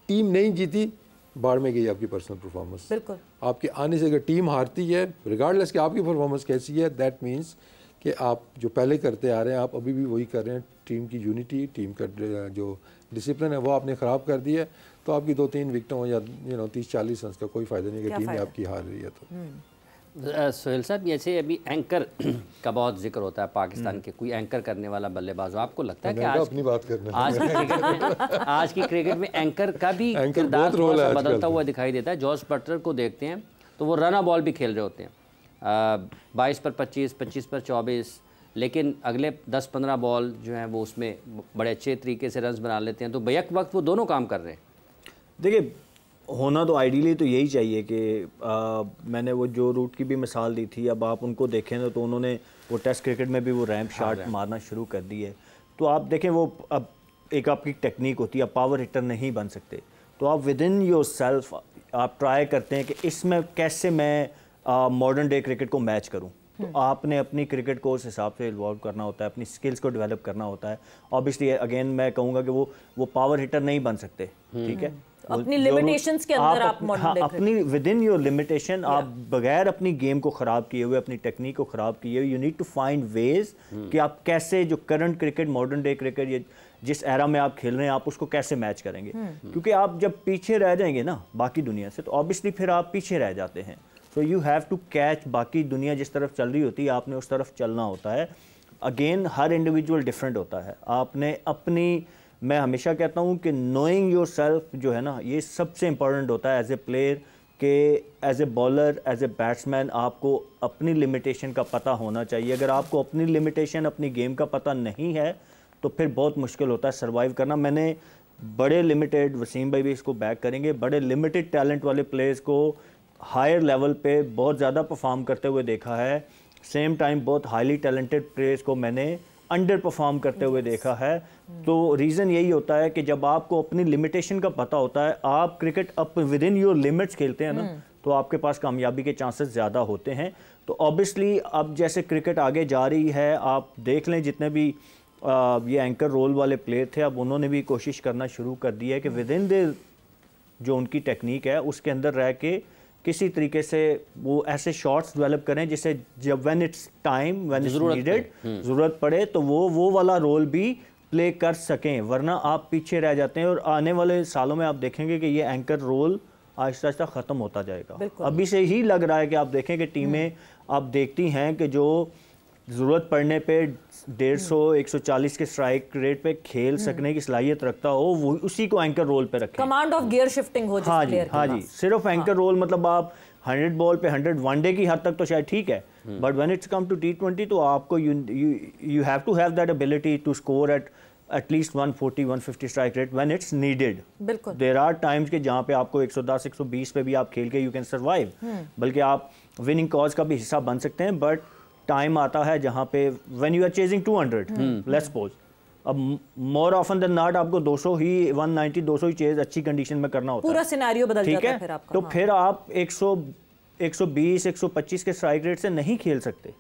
टीम नहीं जीती, बाढ़ में गई आपकी पर्सनल परफॉर्मेंस। बिल्कुल, आपके आने से अगर टीम हारती है, रिगार्डलेस कि आपकी परफॉर्मेंस कैसी है, दैट मीन्स कि आप जो पहले करते आ रहे हैं आप अभी भी वही कर रहे हैं। टीम की यूनिटी, टीम का जो डिसिप्लिन है वो आपने ख़राब कर दिया है, तो आपकी 2-3 विकेटों या 30-40 रन का कोई फ़ायदा नहीं है, टीम में आपकी हार रही है। तो
सोहेल साहब, जैसे अभी एंकर का बहुत जिक्र होता है पाकिस्तान के, कोई एंकर करने वाला बल्लेबाज हो, आपको लगता है कि
अपनी बात करना
आज की क्रिकेट में एंकर का भी किरदार थोड़ा सा बदलता हुआ दिखाई देता है। जॉस बटलर को देखते हैं तो वो रन बॉल भी खेल रहे होते हैं, 22 पर 25, 25 पर 24, लेकिन अगले 10-15 बॉल जो हैं वो उसमें बड़े अच्छे तरीके से रन्स बना लेते हैं। तो बैक वक्त वो दोनों काम कर रहे हैं।
देखिए, होना तो आइडियली तो यही चाहिए कि मैंने वो जो रूट की भी मिसाल दी थी, अब आप उनको देखें ना तो उन्होंने वो टेस्ट क्रिकेट में भी वो रैंप शॉट मारना शुरू कर दी है। तो आप देखें वो अब एक आपकी टेक्निक होती है, आप पावर हिटर नहीं बन सकते, तो आप विद इन योर सेल्फ आप ट्राई करते हैं कि इसमें कैसे मैं मॉडर्न डे क्रिकेट को मैच करूं। तो आपने अपनी क्रिकेट को उस हिसाब से इन्वॉल्व करना होता है, अपनी स्किल्स को डेवलप करना होता है। ऑब्वियसली अगेन मैं कहूँगा कि वो पावर हिटर नहीं बन सकते, ठीक है,
अपनी लिमिटेशंस के अंदर आप मॉडर्न डे
अपनी विद इन योर लिमिटेशन, आप बगैर अपनी गेम को ख़राब किए हुए, अपनी टेक्निक को ख़राब किए हुए, you need to find ways कि आप कैसे जो current cricket, modern day cricket, ये जिस एरा में आप खेल रहे हैं आप उसको कैसे मैच करेंगे। क्योंकि आप जब पीछे रह जाएंगे ना बाकी दुनिया से, तो ऑब्वियसली फिर आप पीछे रह जाते हैं। तो यू हैव टू कैच, बाकी दुनिया जिस तरफ चल रही होती है आपने उस तरफ चलना होता है। अगेन हर इंडिविजुअल डिफरेंट होता है, आपने अपनी, मैं हमेशा कहता हूँ कि नोइंग योर सेल्फ जो है ना, ये सबसे इंपॉर्टेंट होता है एज ए प्लेयर, के as a bowler, as a batsman आपको अपनी लिमिटेशन का पता होना चाहिए। अगर आपको अपनी लिमिटेशन, अपनी गेम का पता नहीं है तो फिर बहुत मुश्किल होता है सर्वाइव करना। मैंने बड़े लिमिटेड, वसीम भाई भी इसको बैक करेंगे, बड़े लिमिटेड टैलेंट वाले प्लेयर्स को हायर लेवल पे बहुत ज़्यादा परफॉर्म करते हुए देखा है। सेम टाइम बहुत हाईली टैलेंटेड प्लेयर्स को मैंने अंडर परफॉर्म करते हुए देखा है। तो रीज़न यही होता है कि जब आपको अपनी लिमिटेशन का पता होता है, आप cricket up with in your limits खेलते हैं ना, तो आपके पास कामयाबी के चांसेस ज़्यादा होते हैं। तो ऑब्वियसली अब जैसे क्रिकेट आगे जा रही है, आप देख लें जितने भी ये एंकर रोल वाले प्लेयर थे, अब उन्होंने भी कोशिश करना शुरू कर दी है कि विद इन द जो उनकी टेक्निक है उसके अंदर रह के किसी तरीके से वो ऐसे शॉट्स डेवलप करें जिससे जब when it's time, when it's needed, ज़रूरत पड़े तो वो वाला रोल भी प्ले कर सकें, वरना आप पीछे रह जाते हैं। और आने वाले सालों में आप देखेंगे कि ये एंकर रोल आहिस्ता आहिस्ता ख़त्म होता जाएगा। अभी से ही लग रहा है कि आप देखें कि टीमें आप देखती हैं कि जो ज़रूरत पड़ने पे 150-140 के स्ट्राइक रेट पे खेल सकने की सलाहियत रखता हो, वो उसी को एंकर रोल पे रखें।
कमांड ऑफ गियर शिफ्टिंग हो
हाँ जी, हाँ जी, सिर्फ एंकर रोल मतलब आप 100 बॉल पे 100 वनडे की हद तक तो शायद ठीक है, but when it's come to T20 तो आपको you have to have that ability to score at at least 140-150 strike rate when it's needed.
बिल्कुल।
देयर आर टाइम्स के जहाँ पे आपको 110-120 पे भी आप खेल के यू कैन सर्वाइव, बल्कि आप विनिंग कॉज का भी हिस्सा बन सकते हैं। बट टाइम आता है जहाँ पे when you are chasing 200, let's suppose, अब मोर ऑफन देन नॉट आपको 200 ही 190-200 ही चेज अच्छी कंडीशन में करना होता है,
पूरा सिनेरियो बदल जाता है फिर आपका।
तो फिर आप 120-125 के स्ट्राइक रेट से नहीं खेल सकते।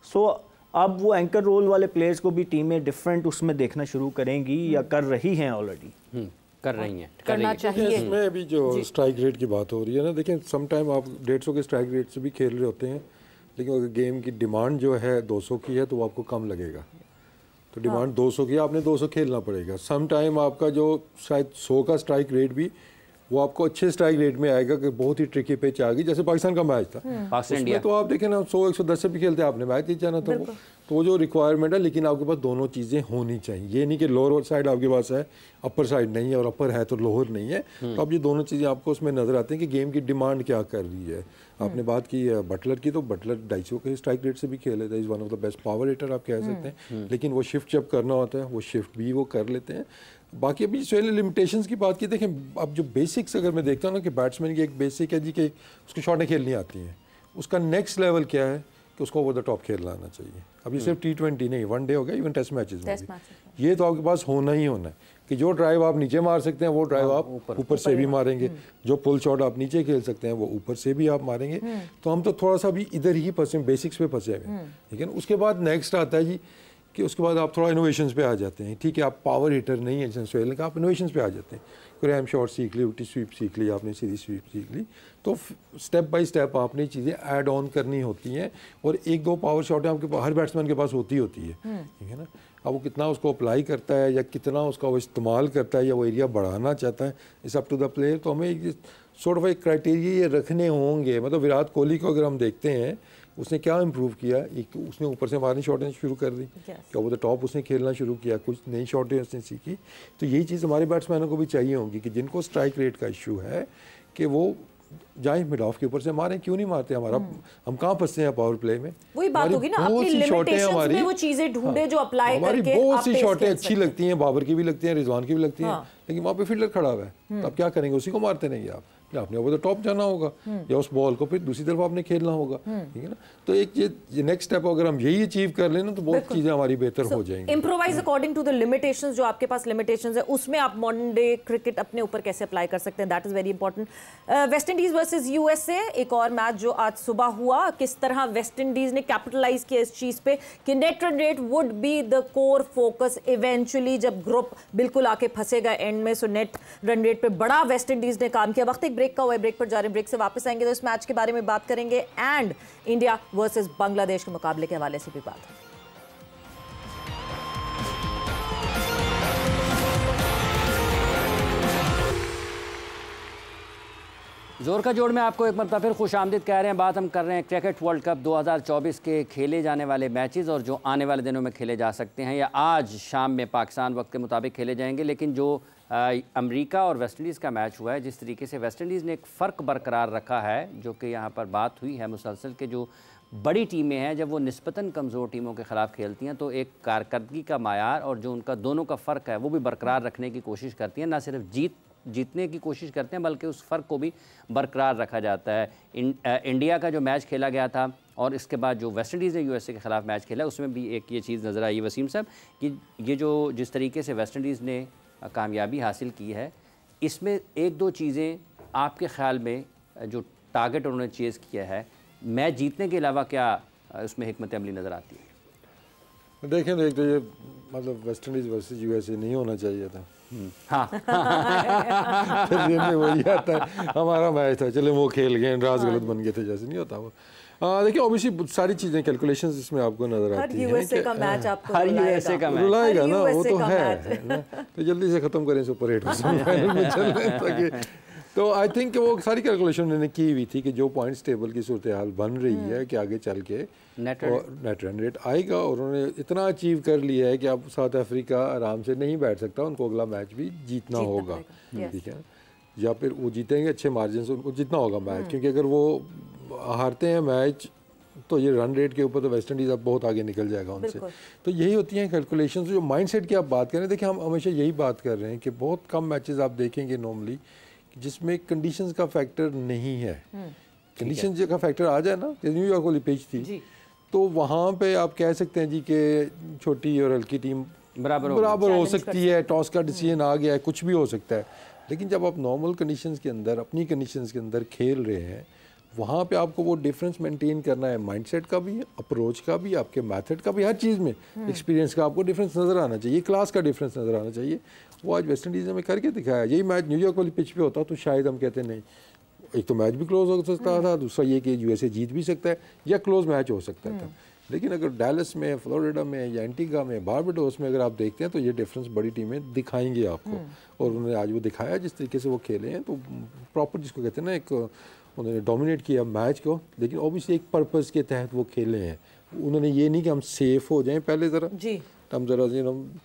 सो अब वो एंकर रोल वाले प्लेयर्स को भी टीमें डिफरेंट उसमें देखना शुरू करेंगी या कर रही हैं ऑलरेडी,
कर रही हैं,
करना चाहिए।
इसमें अभी जो स्ट्राइक रेट की बात हो रही है ना, देखें सम टाइम आप 150 के स्ट्राइक रेट से भी खेल रहे होते हैं, लेकिन अगर गेम की डिमांड जो है 200 की है तो वो आपको कम लगेगा। तो डिमांड 200 की, आपने 200 खेलना पड़ेगा। सम टाइम आपका जो शायद 100 का स्ट्राइक रेट भी वो आपको अच्छे स्ट्राइक रेट में आएगा कि बहुत ही ट्रिकी पिच आ गई, जैसे पाकिस्तान का मैच था उसमें तो आप देखें ना 100-110 से भी खेलते हैं, आपने मैच जीत जाना था। तो वो जो रिक्वायरमेंट है, लेकिन आपके पास दोनों चीज़ें होनी चाहिए। ये नहीं कि लोअर साइड आपके पास है, अपर साइड नहीं है, और अपर है तो लोअर नहीं है। तो अब ये दोनों चीज़ें आपको उसमें नज़र आती हैं कि गेम की डिमांड क्या कर रही है। आपने बात की है बटलर की, तो बटलर 250 के स्ट्राइक रेट से भी खेल लेता है, is one of the best power hitter आप कह सकते हैं। लेकिन वो शिफ्ट जब करना होता है वो शिफ्ट भी वो कर लेते हैं। बाकी अभी जो लिमिटेशंस की बात की, देखें अब जो बेसिक्स अगर मैं देखता हूँ ना कि बैट्समैन की एक बेसिक है जी कि उसको शॉटें खेलनी आती हैं, उसका नेक्स्ट लेवल क्या है कि उसको ओवर द टॉप खेलना आना चाहिए। अभी सिर्फ T20 नहीं, वनडे हो गया, इवन टेस्ट मैचेस में भी ये तो आपके पास होना ही होना है कि जो ड्राइव आप नीचे मार सकते हैं वो ड्राइव आप ऊपर से भी मारेंगे, जो पुल शॉट आप नीचे खेल सकते हैं वो ऊपर से भी आप मारेंगे। तो हम तो थोड़ा सा भी इधर ही फंसे, बेसिक्स पे फंसे हुए, ठीक है ना। उसके बाद नेक्स्ट आता है जी कि उसके बाद आप थोड़ा इनोवेशंस पे आ जाते हैं। ठीक है, आप पावर हिटर नहीं है सोहेल का, आप इनोवेशंस पे आ जाते हैं। क्रैम शॉट सीख ली, उल्टी स्वीप सीख ली आपने, सीधी स्वीप सीख ली, तो स्टेप बाय स्टेप आपने चीज़ें ऐड ऑन करनी होती हैं। और 1-2 पावर शॉट आपके हर बैट्समैन के पास होती है, ठीक है ना। अब वो कितना उसको अप्लाई करता है या कितना उसका वो इस्तेमाल करता है या वो एरिया बढ़ाना चाहता है, इस अप टू द प्लेयर। तो हमें सॉर्ट ऑफ एक क्राइटेरिया ये रखने होंगे। मतलब विराट कोहली को अगर हम देखते हैं, उसने क्या इम्प्रूव किया, एक उसने ऊपर से मारनी शॉटें शुरू कर दी, क्या वो द टॉप उसने खेलना शुरू किया, कुछ नई शॉटें उसने सीखी। तो यही चीज़ हमारे बैट्समैनों को भी चाहिए होगी कि जिनको स्ट्राइक रेट का इशू है कि वो जाए मिड ऑफ के ऊपर से मारें। क्यों नहीं मारते? हमारा हम कहाँ फंसते हैं पावर प्ले में?
वही बात होगी ना, अपनी लिमिटेशंस में वो चीजें ढूंढे जो अप्लाई करके
बहुत सी शॉटें अच्छी लगती हैं, बाबर की भी लगती हैं, रिजवान की भी लगती हैं, लेकिन वहाँ पे फील्डर खड़ा हुआ है, तो आप क्या करेंगे? उसी को मारते नहीं आप, आपने ओवर द टॉप जाना होगा या उस बॉल को फिर दूसरी तरफ आपने खेलना होगा, ठीक है ना। तो एक ये नेक्स्ट स्टेप अगर हम यही अचीव कर लेना तो बहुत चीजें हमारी बेहतर हो जाएंगी।
Improvise according to the limitations, जो आपके पास लिमिटेशंस है उसमें आप मॉडर्न डे क्रिकेट अपने ऊपर कैसे अप्लाई कर सकते हैं, that is very important. West Indies versus USA, एक और मैच जो आज सुबह हुआ, किस तरह वेस्ट इंडीज ने कैपिटलाइज किया इस चीज पे कि net run rate would be the core focus eventually, जब ग्रुप बिल्कुल आके फंसेगा एंड में। सो नेट रन रेट पे बड़ा वेस्ट इंडीज ने काम किया। वक्त एक ब्रेक का हुआ है, ब्रेक पर जा रहे हैं, ब्रेक से वापस आएंगे तो इस मैच के बारे में बात करेंगे एंड इंडिया वर्सेस बांग्लादेश के मुकाबले के हवाले से भी बात है।
जोर का जोड़ में आपको एक मरतबा फिर खुश आमदीद कह रहे हैं। बात हम कर रहे हैं क्रिकेट वर्ल्ड कप 2024 के खेले जाने वाले मैचेस और जो आने वाले दिनों में खेले जा सकते हैं या आज शाम में पाकिस्तान वक्त के मुताबिक खेले जाएंगे। लेकिन जो अमेरिका और वेस्ट इंडीज़ का मैच हुआ है, जिस तरीके से वेस्ट इंडीज़ ने एक फ़र्क बरकरार रखा है, जो कि यहाँ पर बात हुई है मुसलसल के जो बड़ी टीमें हैं जब वो निस्बतन कमज़ोर टीमों के ख़िलाफ़ खेलती हैं तो एक कारकर्दगी का मायार और जो उनका दोनों का फ़र्क है वो भी बरकरार रखने की कोशिश करती हैं। ना सिर्फ जीतने की कोशिश करते हैं बल्कि उस फ़र्क को भी बरकरार रखा जाता है। इंडिया का जो मैच खेला गया था और इसके बाद जो वेस्ट इंडीज़ ने यूएसए के ख़िलाफ़ मैच खेला, उसमें भी एक ये चीज़ नज़र आई वसीम साहब कि ये जो जिस तरीके से वेस्ट इंडीज़ ने कामयाबी हासिल की है, इसमें 1-2 चीज़ें आपके ख़्याल में जो टारगेट उन्होंने चेज़ किया है, मैच जीतने के अलावा क्या उसमें हिकमत अमली नज़र आती है?
देखें तो ये मतलब वेस्ट इंडीज़ वर्सेस यूएसए नहीं होना चाहिए था।
हाँ
फिर में वही आता है, हमारा मैच था, चले वो खेल गए, राज गलत बन गए थे, जैसे नहीं होता वो। देखिए ऑब्वियसली सारी चीज़ें कैलकुलेशंस इसमें आपको नज़र आती हैं।
यूएसए का मैच आपको
हर यूएसए का मैच
रुलाएगा ना, वो तो है ना। तो जल्दी से ख़त्म करें सुपर 8 फाइनल में चल रहे ताकि तो आई थिंक वो सारी कैलकुलेशन उन्होंने की हुई थी कि जो पॉइंट्स टेबल की सूरत हाल बन रही है कि आगे चल के नेट रन रेट आएगा और उन्होंने इतना अचीव कर लिया है कि अब साउथ अफ्रीका आराम से नहीं बैठ सकता, उनको अगला मैच भी जीतना होगा, ठीक है, या फिर वो जीतेंगे अच्छे मार्जिन से, उनको जीतना होगा मैच, क्योंकि अगर वो हारते हैं मैच तो ये रन रेट के ऊपर तो वेस्ट इंडीज़ अब बहुत आगे निकल जाएगा उनसे। तो यही होती हैं कैलकुलेशन। जो माइंडसेट की आप बात करें, देखिए हम हमेशा यही बात कर रहे हैं कि बहुत कम मैचेस आप देखेंगे नॉर्मली जिसमें कंडीशंस का फैक्टर नहीं है। कंडीशंस का फैक्टर आ जाए ना, जैसे न्यूयॉर्क वाली पिच थी, तो वहाँ पे आप कह सकते हैं जी कि छोटी और हल्की टीम बराबर हो सकती है, टॉस का डिसीजन आ गया है, कुछ भी हो सकता है। लेकिन जब आप नॉर्मल कंडीशंस के अंदर, अपनी कंडीशंस के अंदर खेल रहे हैं, वहाँ पे आपको वो डिफरेंस मेंटेन करना है, माइंडसेट का भी, अप्रोच का भी, आपके मेथड का भी, हर चीज़ में एक्सपीरियंस का आपको डिफरेंस नज़र आना चाहिए, क्लास का डिफरेंस नज़र आना चाहिए। वो आज वेस्ट इंडीज़ में करके दिखाया। यही मैच न्यूयॉर्क वाली पिच पे होता तो शायद हम कहते नहीं, एक तो मैच भी क्लोज हो सकता था, दूसरा ये कि यूएसए जीत भी सकता है या क्लोज मैच हो सकता था। लेकिन अगर डैलस में, फ्लोरिडा में या एंटीगा में, बारबाडोस में अगर आप देखते हैं तो ये डिफरेंस बड़ी टीमें दिखाएंगी आपको। और उन्होंने आज वो दिखाया जिस तरीके से वो खेले हैं, तो प्रॉपर जिसको कहते हैं ना, एक उन्होंने डोमिनेट किया मैच को, लेकिन ऑब्वियसली एक पर्पस के तहत वो खेले हैं। उन्होंने ये नहीं कि हम सेफ हो जाएं पहले ज़रा जी, हम ज़रा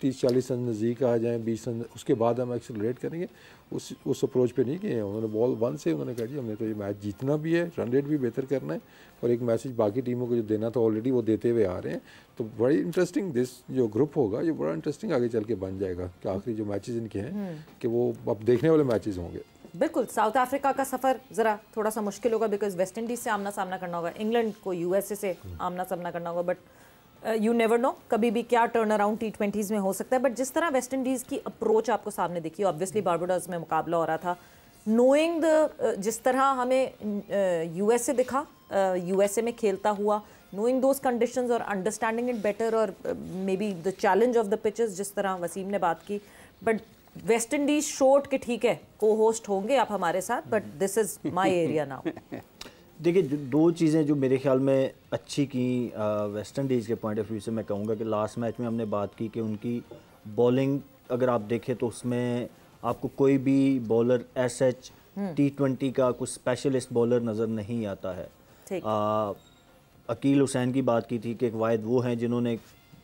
30-40 रन नज़दीक आ जाएं, 20 रन, उसके बाद हम एक्सेलरेट करेंगे, उस अप्रोच पे नहीं किए हैं उन्होंने। बॉल 1 से उन्होंने कहा जी हमने तो ये मैच जीतना भी है, रन रेट भी बेहतर करना है, और एक मैसेज बाकी टीमों को जो देना था ऑलरेडी वो देते हुए आ रहे हैं। तो बड़ी इंटरेस्टिंग दिस जो ग्रुप होगा, ये बड़ा इंटरेस्टिंग आगे चल के बन जाएगा कि आखिरी जो मैचेस इनके हैं कि वो अब देखने वाले मैचेस होंगे।
बिल्कुल। साउथ अफ्रीका का सफ़र ज़रा थोड़ा सा मुश्किल होगा, बिकॉज वेस्ट इंडीज़ से आमना सामना करना होगा, इंग्लैंड को यूएसए से आमना सामना करना होगा, बट यू नेवर नो कभी भी क्या टर्न अराउंड T20s में हो सकता है। बट जिस तरह वेस्ट इंडीज़ की अप्रोच आपको सामने दिखी, ऑब्वियसली बारबाडोस में मुकाबला हो रहा था, नोइंग द जिस तरह हमें यूएसए दिखा, यूएसए में खेलता हुआ, नोइंग दोज कंडीशंस और अंडरस्टैंडिंग इट बेटर, और may be the challenge of the pitches जिस तरह वसीम ने बात की। बट वेस्ट इंडीज शोट के ठीक है, को होस्ट होंगे आप हमारे साथ, but this is my area now.
देखिए, दो चीज़ें जो मेरे ख्याल में अच्छी की वेस्ट इंडीज़ के पॉइंट ऑफ व्यू से, मैं कहूँगा कि लास्ट मैच में हमने बात की कि उनकी बॉलिंग अगर आप देखें तो उसमें आपको कोई भी बॉलर SH T20 का कुछ स्पेशलिस्ट बॉलर नज़र नहीं आता है। अकील हुसैन की बात की थी कि एक वाहिद वो हैं जिन्होंने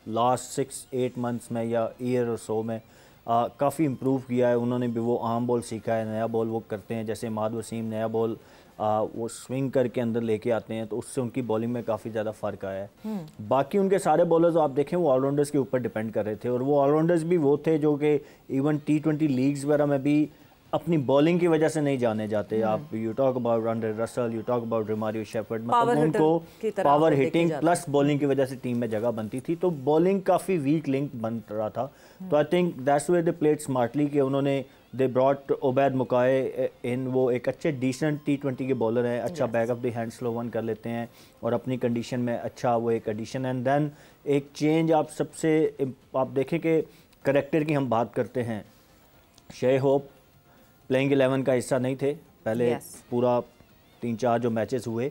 लास्ट 6-8 मंथ्स में या ईयर और सो में काफ़ी इम्प्रूव किया है। उन्होंने भी वो आम बॉल सीखा है, नया बॉल वो करते हैं, जैसे इमाद वसीम नया बॉल वो स्विंग करके अंदर लेके आते हैं, तो उससे उनकी बॉलिंग में काफ़ी ज़्यादा फ़र्क आया है। बाकी उनके सारे बॉलर्स आप देखें वो ऑलराउंडर्स के ऊपर डिपेंड कर रहे थे, और वो ऑलराउंडर्स भी वो थे जो कि इवन T20 लीग्स वगैरह में भी अपनी बॉलिंग की वजह से नहीं जाने जाते। आप you talk about Andre Russell, you talk about Romario shepherd, मतलब उनको पावर हिटिंग प्लस बॉलिंग की वजह से टीम में जगह बनती थी, तो बॉलिंग काफ़ी वीक लिंक बन रहा था। तो I think that's way they played smartly कि उन्होंने दे ब्रॉट ओबैद मुकाए इन, वो एक अच्छे डिसेंट T20 के बॉलर हैं, अच्छा back of the hand slow one कर लेते हैं और अपनी कंडीशन में अच्छा वो एक एडिशन। एंड देन एक चेंज आप सबसे आप देखें कि करेक्टर की हम बात करते हैं, शे होप प्लेइंग 11 का हिस्सा नहीं थे पहले। पूरा 3-4 जो मैचेस हुए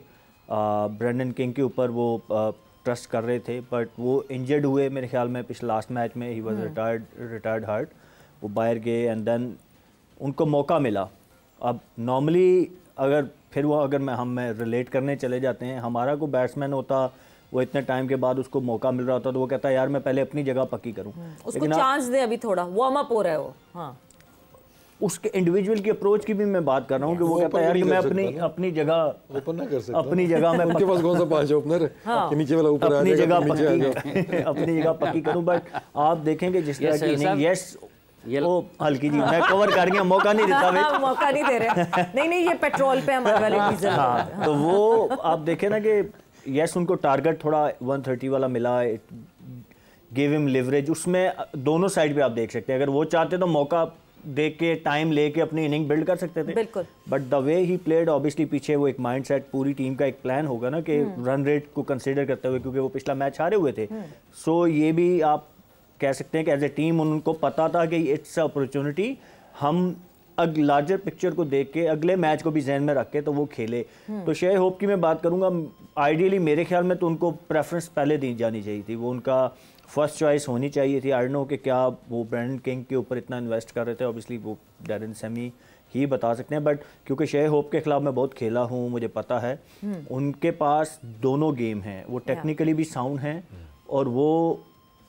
ब्रेंडन किंग के ऊपर वो ट्रस्ट कर रहे थे, बट वो इंजर्ड हुए मेरे ख्याल में पिछले लास्ट मैच में, ही वाज रिटायर्ड हर्ट, वो बाहर गए एंड देन उनको मौका मिला। अब नॉर्मली अगर फिर वो अगर हम रिलेट करने चले जाते हैं, हमारा को बैट्समैन होता वो इतने टाइम के बाद उसको मौका मिल रहा होता तो वो कहता है यार मैं पहले अपनी जगह पक्की करूं,
उसको चांस दे, अभी थोड़ा वार्म अप हो रहा है वो। हाँ,
उसके इंडिविजुअल की अप्रोच की भी मैं बात कर रहा हूँ कि वो कहता है यार कि मैं अपनी जगह
ओपन ना कर सकता,
अपनी जगह में
उनके पास कौन सा पांच ओपनर है, नीचे वाला ऊपर
अपनी जगह पक्की अपनी जगह पक्की करूं। बट आप देखेंगे जिस तरह की इनिंग, यस ये वो हल्की जी मैं कवर कर गया, मौका नहीं देता,
मौका नहीं दे रहे, नहीं ये पेट्रोल पे हमारे वाले डीजल।
हाँ, तो वो आप देखें ना कि यस उनको टारगेट थोड़ा 130 वाला मिला, गिव हिम लिवरेज, उसमें दोनों साइड पे आप देख सकते हैं, अगर वो चाहते तो मौका देख के टाइम लेके अपनी इनिंग बिल्ड कर सकते थे।
बिल्कुल।
But the way he played, obviously पीछे वो एक माइंडसेट, पूरी टीम का एक प्लान होगा ना कि रन रेट को कंसीडर करते हुए, क्योंकि वो पिछला मैच हारे हुए थे, सो ये भी आप कह सकते हैं कि एज ए टीम उनको पता था कि इट्स अपॉर्चुनिटी, हम लार्जर पिक्चर को देख के अगले मैच को भी जहन में रख के तो वो खेले। तो शे होप की मैं बात करूंगा, आइडियली मेरे ख्याल में तो उनको प्रेफरेंस पहले दी जानी चाहिए थी, वो उनका फर्स्ट चॉइस होनी चाहिए थी। आई डोंट नो कि क्या वो ब्रेंडन किंग के ऊपर इतना इन्वेस्ट कर रहे थे, ऑब्वियसली वो डैरेन सेमी ही बता सकते हैं, बट क्योंकि शे होप के खिलाफ मैं बहुत खेला हूँ, मुझे पता है उनके पास दोनों गेम हैं, वो टेक्निकली भी साउंड हैं और वो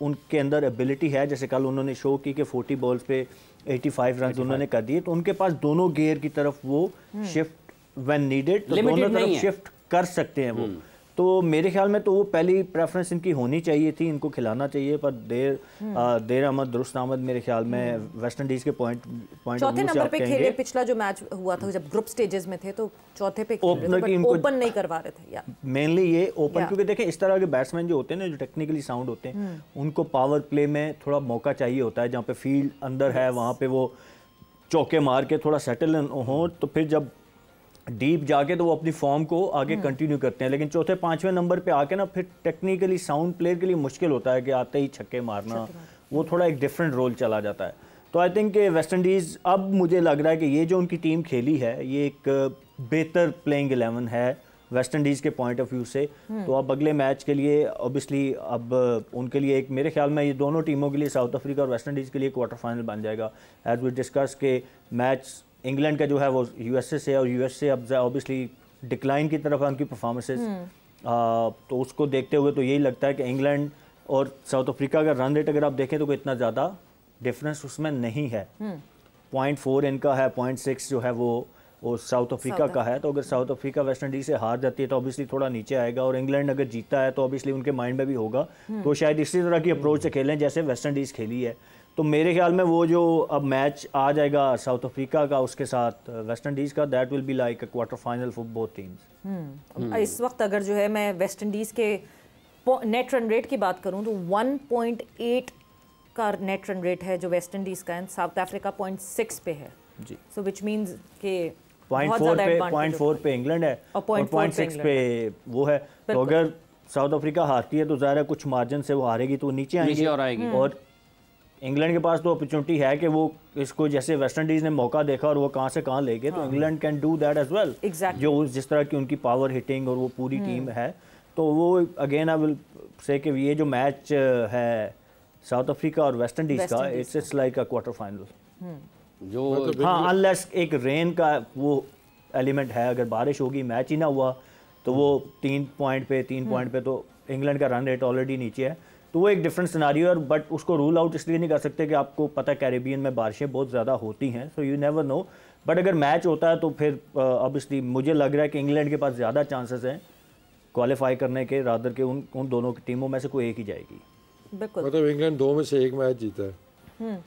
उनके अंदर एबिलिटी है, जैसे कल उन्होंने शो की कि 40 बॉल्स पे 85 रन उन्होंने कर दिए, तो उनके पास दोनों गियर की तरफ वो शिफ्ट व्हेन नीडेड, तो दोनों तरफ शिफ्ट कर सकते हैं वो। तो मेरे ख्याल में तो वो पहली प्रेफरेंस इनकी होनी चाहिए थी, इनको खिलाना चाहिए, पर देर आमद दुरुस्त आमद मेरे ख्याल में वेस्ट इंडीज़ के पॉइंट
चौथे नंबर पे खेले। पिछला जो मैच हुआ था जब ग्रुप स्टेजेस में थे तो चौथे पे ओपन नहीं करवा रहे थे
मेनली ये ओपन, क्योंकि देखें इस तरह के बैट्समैन जो होते हैं ना, जो टेक्निकली साउंड होते हैं, उनको पावर प्ले में थोड़ा मौका चाहिए होता है, जहाँ पे फील्ड अंदर है वहाँ पे वो चौके मार के थोड़ा सेटल हो, तो फिर जब डीप जाके तो वो अपनी फॉर्म को आगे कंटिन्यू करते हैं। लेकिन चौथे पांचवें नंबर पे आके ना फिर टेक्निकली साउंड प्लेयर के लिए मुश्किल होता है कि आते ही छक्के मारना, वो थोड़ा एक डिफरेंट रोल चला जाता है। तो आई थिंक वेस्ट इंडीज़, अब मुझे लग रहा है कि ये जो उनकी टीम खेली है ये एक बेहतर प्लेइंग 11 है वेस्ट इंडीज़ के पॉइंट ऑफ व्यू से। तो अब अगले मैच के लिए ऑब्वियसली अब उनके लिए एक, मेरे ख्याल में ये दोनों टीमों के लिए, साउथ अफ्रीका और वेस्ट इंडीज़ के लिए क्वार्टर फाइनल बन जाएगा। एज वी डिस्कस के मैच इंग्लैंड का जो है वो यूएसए से, और यूएसए अब ऑब्वियसली डिक्लाइन की तरफ है उनकी परफॉर्मेंसेस, तो उसको देखते हुए तो यही लगता है कि इंग्लैंड और साउथ अफ्रीका का रन रेट अगर आप देखें तो कोई इतना ज़्यादा डिफरेंस उसमें नहीं है। 0.4 इनका है, 0.6 जो है वो साउथ अफ्रीका का है। तो अगर साउथ अफ्रीका वेस्ट इंडीज से हार जाती है तो ऑब्वियसली थोड़ा नीचे आएगा, और इंग्लैंड अगर जीता है तो ऑब्वियसली उनके माइंड में भी होगा, तो शायद इसी तरह की अप्रोच से खेलें जैसे वेस्ट इंडीज़ खेली है। तो मेरे ख्याल में वो जो अब मैच आ जाएगा साउथ अफ्रीका का उसके साथ वेस्ट इंडीज़ का, that will be like a quarter final for both teams.
इस वक्त अगर जो है मैं वेस्ट इंडीज़ के नेट रन रेट की बात करूं तो 1.8 का नेट रन रेट है जो वेस्ट इंडीज़ का है, साउथ अफ्रीका 0.6 पे है जी। सो विच मीन्स के
0.4 पे इंग्लैंड है और 0.6 पे वो है। तो अगर साउथ अफ्रीका हारती है तो ज़ाहिर है कुछ मार्जिन से वो हारेगी तो नीचे आएगी, और इंग्लैंड के पास तो अपॉर्चुनिटी है कि वो इसको, जैसे वेस्ट इंडीज़ ने मौका देखा और वो कहाँ से कहाँ ले गए, तो England can do that as well. जो जिस तरह की उनकी पावर हिटिंग और वो पूरी टीम है, तो वो अगेन आई विल से कि ये जो मैच है साउथ अफ्रीका और वेस्ट इंडीज़ का, it's like a quarter final जो, हाँ अनलेस एक रेन का वो एलिमेंट है, अगर बारिश होगी मैच ही ना हुआ तो वो 3 पॉइंट पे तो इंग्लैंड का रन रेट ऑलरेडी नीचे है, तो वो एक डिफरेंट सिनारियो है। बट उसको रूल आउट इसलिए नहीं कर सकते कि आपको पता है कैरेबियन में बारिशें बहुत ज़्यादा होती हैं, so you never know. But अगर मैच होता है तो फिर ऑब्वियसली मुझे लग रहा है कि इंग्लैंड के पास ज़्यादा चांसेस हैं क्वालिफाई करने के, रादर के उन दोनों टीमों में से कोई एक ही जाएगी।
मतलब इंग्लैंड 2 में से 1 मैच जीता है,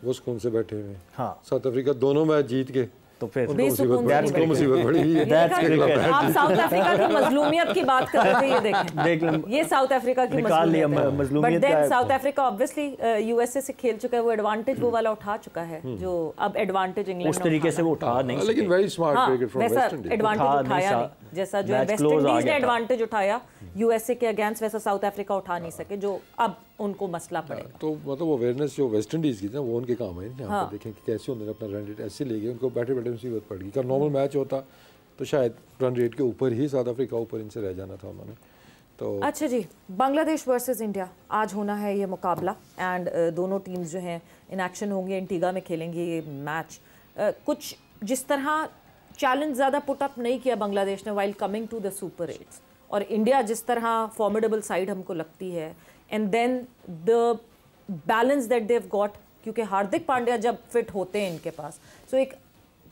वो सुकून से बैठे हुए।
हाँ,
साउथ अफ्रीका दोनों मैच जीत के
तो फिर
मुसीबत बड़ी है।
आप साउथ अफ्रीका की मजलूमियत की बात कर रहे थे, ये देखें ये साउथ अफ्रीका की मजलूमियत। But then South Africa obviously USA से खेल चुका है, वो एडवांटेज वो वाला उठा चुका है जो अब एडवांटेज इंग्लैंड
उस तरीके से वो उठा नहीं,
लेकिन very smart cricket from West Indies
advantage उठाया नहीं, जैसा जो वेस्ट इंडीज ने एडवांटेज उठाया यूएसए के अगेंस्ट, वैसा साउथ अफ्रीका उठा नहीं सके, जो अब उनको मसला पड़ेगा।
तो मतलब अवेयरनेस जो वेस्ट इंडीज की थी ना वो उनके काम है। यहाँ पे देखें कि कैसे उन्होंने अपना रन रेट ऐसे ले गए, उनको बैठे बैठे मुसीबत पड़ गई। अगर नॉर्मल मैच होता तो शायद रन रेट के ऊपर ही साउथ अफ्रीका ऊपर इनसे रह जाना था उन्होंने। तो
अच्छा जी, बांग्लादेश वर्सेस इंडिया आज होना है ये मुकाबला, एंड दोनों टीम्स जो हैं इन एक्शन होंगे, एंटीगा में खेलेंगे ये मैच। कुछ जिस तरह चैलेंज ज़्यादा पुट अप नहीं किया बांग्लादेश ने while coming to the super 8, और इंडिया जिस तरह फॉर्मिडेबल साइड हमको लगती है, and then the balance that they've got, क्योंकि हार्दिक पांड्या जब फिट होते हैं इनके पास, सो एक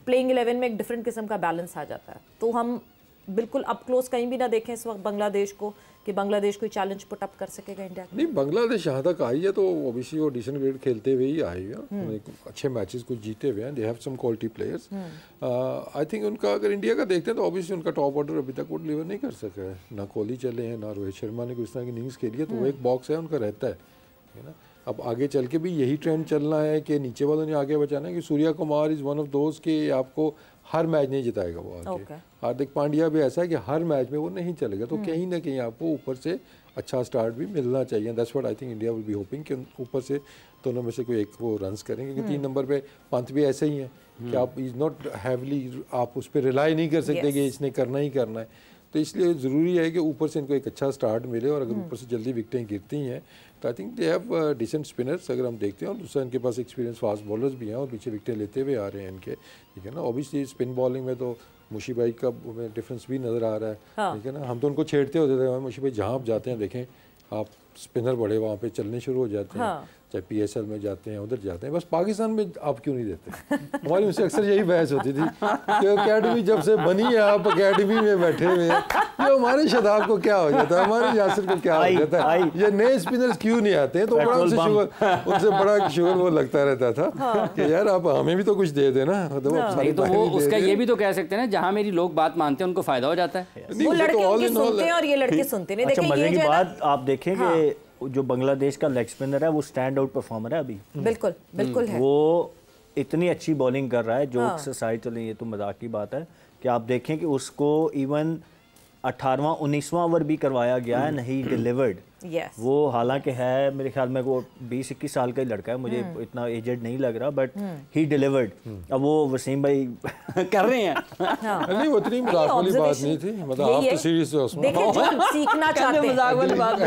प्लेइंग 11 में एक डिफरेंट किस्म का बैलेंस आ जाता है। तो हम बिल्कुल अप क्लोज कहीं भी ना देखें इस वक्त बांग्लादेश को कि बांग्लादेश कोई चैलेंज पुट अप कर सकेगा इंडिया को।
नहीं, बांग्लादेश यहाँ तक आई है तो ओबीसी वो डिसेंट ग्रेड खेलते हुए ही आई है, अच्छे मैचेस कुछ जीते हुए हैं, they have some quality players. I think उनका अगर इंडिया का देखते हैं तो ऑब्वियसली उनका टॉप ऑर्डर अभी तक वो डिलीवर नहीं कर सका है, ना कोहली चले हैं ना रोहित शर्मा ने कुछ तरह की इनिंग्स खेली है, तो वो एक बॉक्स है उनका रहता है ना। अब आगे चल के भी यही ट्रेंड चलना है कि नीचे वालों ने आगे बचाना है कि Surya Kumar is one of those के आपको हर मैच नहीं जिताएगा वो आगे। हार्दिक पांड्या भी ऐसा है कि हर मैच में वो नहीं चलेगा, तो कहीं ना कहीं आपको ऊपर से अच्छा स्टार्ट भी मिलना चाहिए। That's what I think India will be hopping कि ऊपर से दोनों में से कोई एक वो रन्स करेंगे, क्योंकि 3 नंबर पे पंत भी ऐसे ही है कि आप इज़ नॉट हैवली, आप उस पर रिलाई नहीं कर सकते कि इसने करना ही करना है। तो इसलिए ज़रूरी है कि ऊपर से इनको एक अच्छा स्टार्ट मिले, और अगर ऊपर से जल्दी विकेटें गिरती हैं तो I think they have decent spinners अगर हम देखते हैं, और दूसरा इनके पास एक्सपीरियंस फास्ट बॉलर्स भी हैं और पीछे विकेटें लेते हुए आ रहे हैं इनके, ठीक है ना। ऑब्वियसली स्पिन बॉलिंग में तो मुशी भाई का डिफरेंस भी नज़र आ रहा है, ठीक है ना। हम तो उनको छेड़ते होते थे, मुशी भाई जहाँ आप जाते हैं देखें आप स्पिनर बड़े वहाँ पे चलने शुरू हो जाते हैं, चाहे PSL में जाते हैं, उधर जाते हैं, बस पाकिस्तान में आप क्यों नहीं देते? हमारी उनसे अक्सर यही बहस होती थी कि अकेडमी जब से बनी है, आप अकेडमी में बैठे हुए हैं, ये हमारे शदाब को क्या हो जाता है, हमारे यासिर को क्या हो जाता है, ये नए स्पिनर्स क्यों नहीं आते हैं? तो बड़ा उनसे बड़ा शुगर वो लगता रहता था कि यार आप हमें भी तो कुछ दे देना।
तो वो उसका ये भी तो कह सकते हैं ना, जहाँ मेरी लोग बात मानते हैं उनको फायदा हो जाता है।
वो लड़के उनकी सुनते हैं और ये लड़के सुनते नहीं।
अच्छा, मजे की बात आप देखें कि जो बांग्लादेश का लेग स्पिनर है वो स्टैंड आउट परफॉर्मर है अभी।
बिल्कुल बिल्कुल है।
वो इतनी अच्छी बॉलिंग कर रहा है, जो साइड चले, ये तो मजाक की बात है कि आप देखें कि उसको इवन 18वां 19वां ओवर भी करवाया गया है, नहीं डिलीवर्ड। वो हालांकि है मेरे ख्याल में वो 20-21 साल का ही लड़का है, मुझे इतना एजेड नहीं लग रहा, बट ही डिलीवर्ड। अब वो वसीम भाई कर रहे हैं।
नहीं, वो इतनी मजाक वाली बात नहीं थी, मतलब आप तो सीरियस हो उसमें।
देखिए, जो सीखना चाहते हैं,
मजाक वाली बात
जो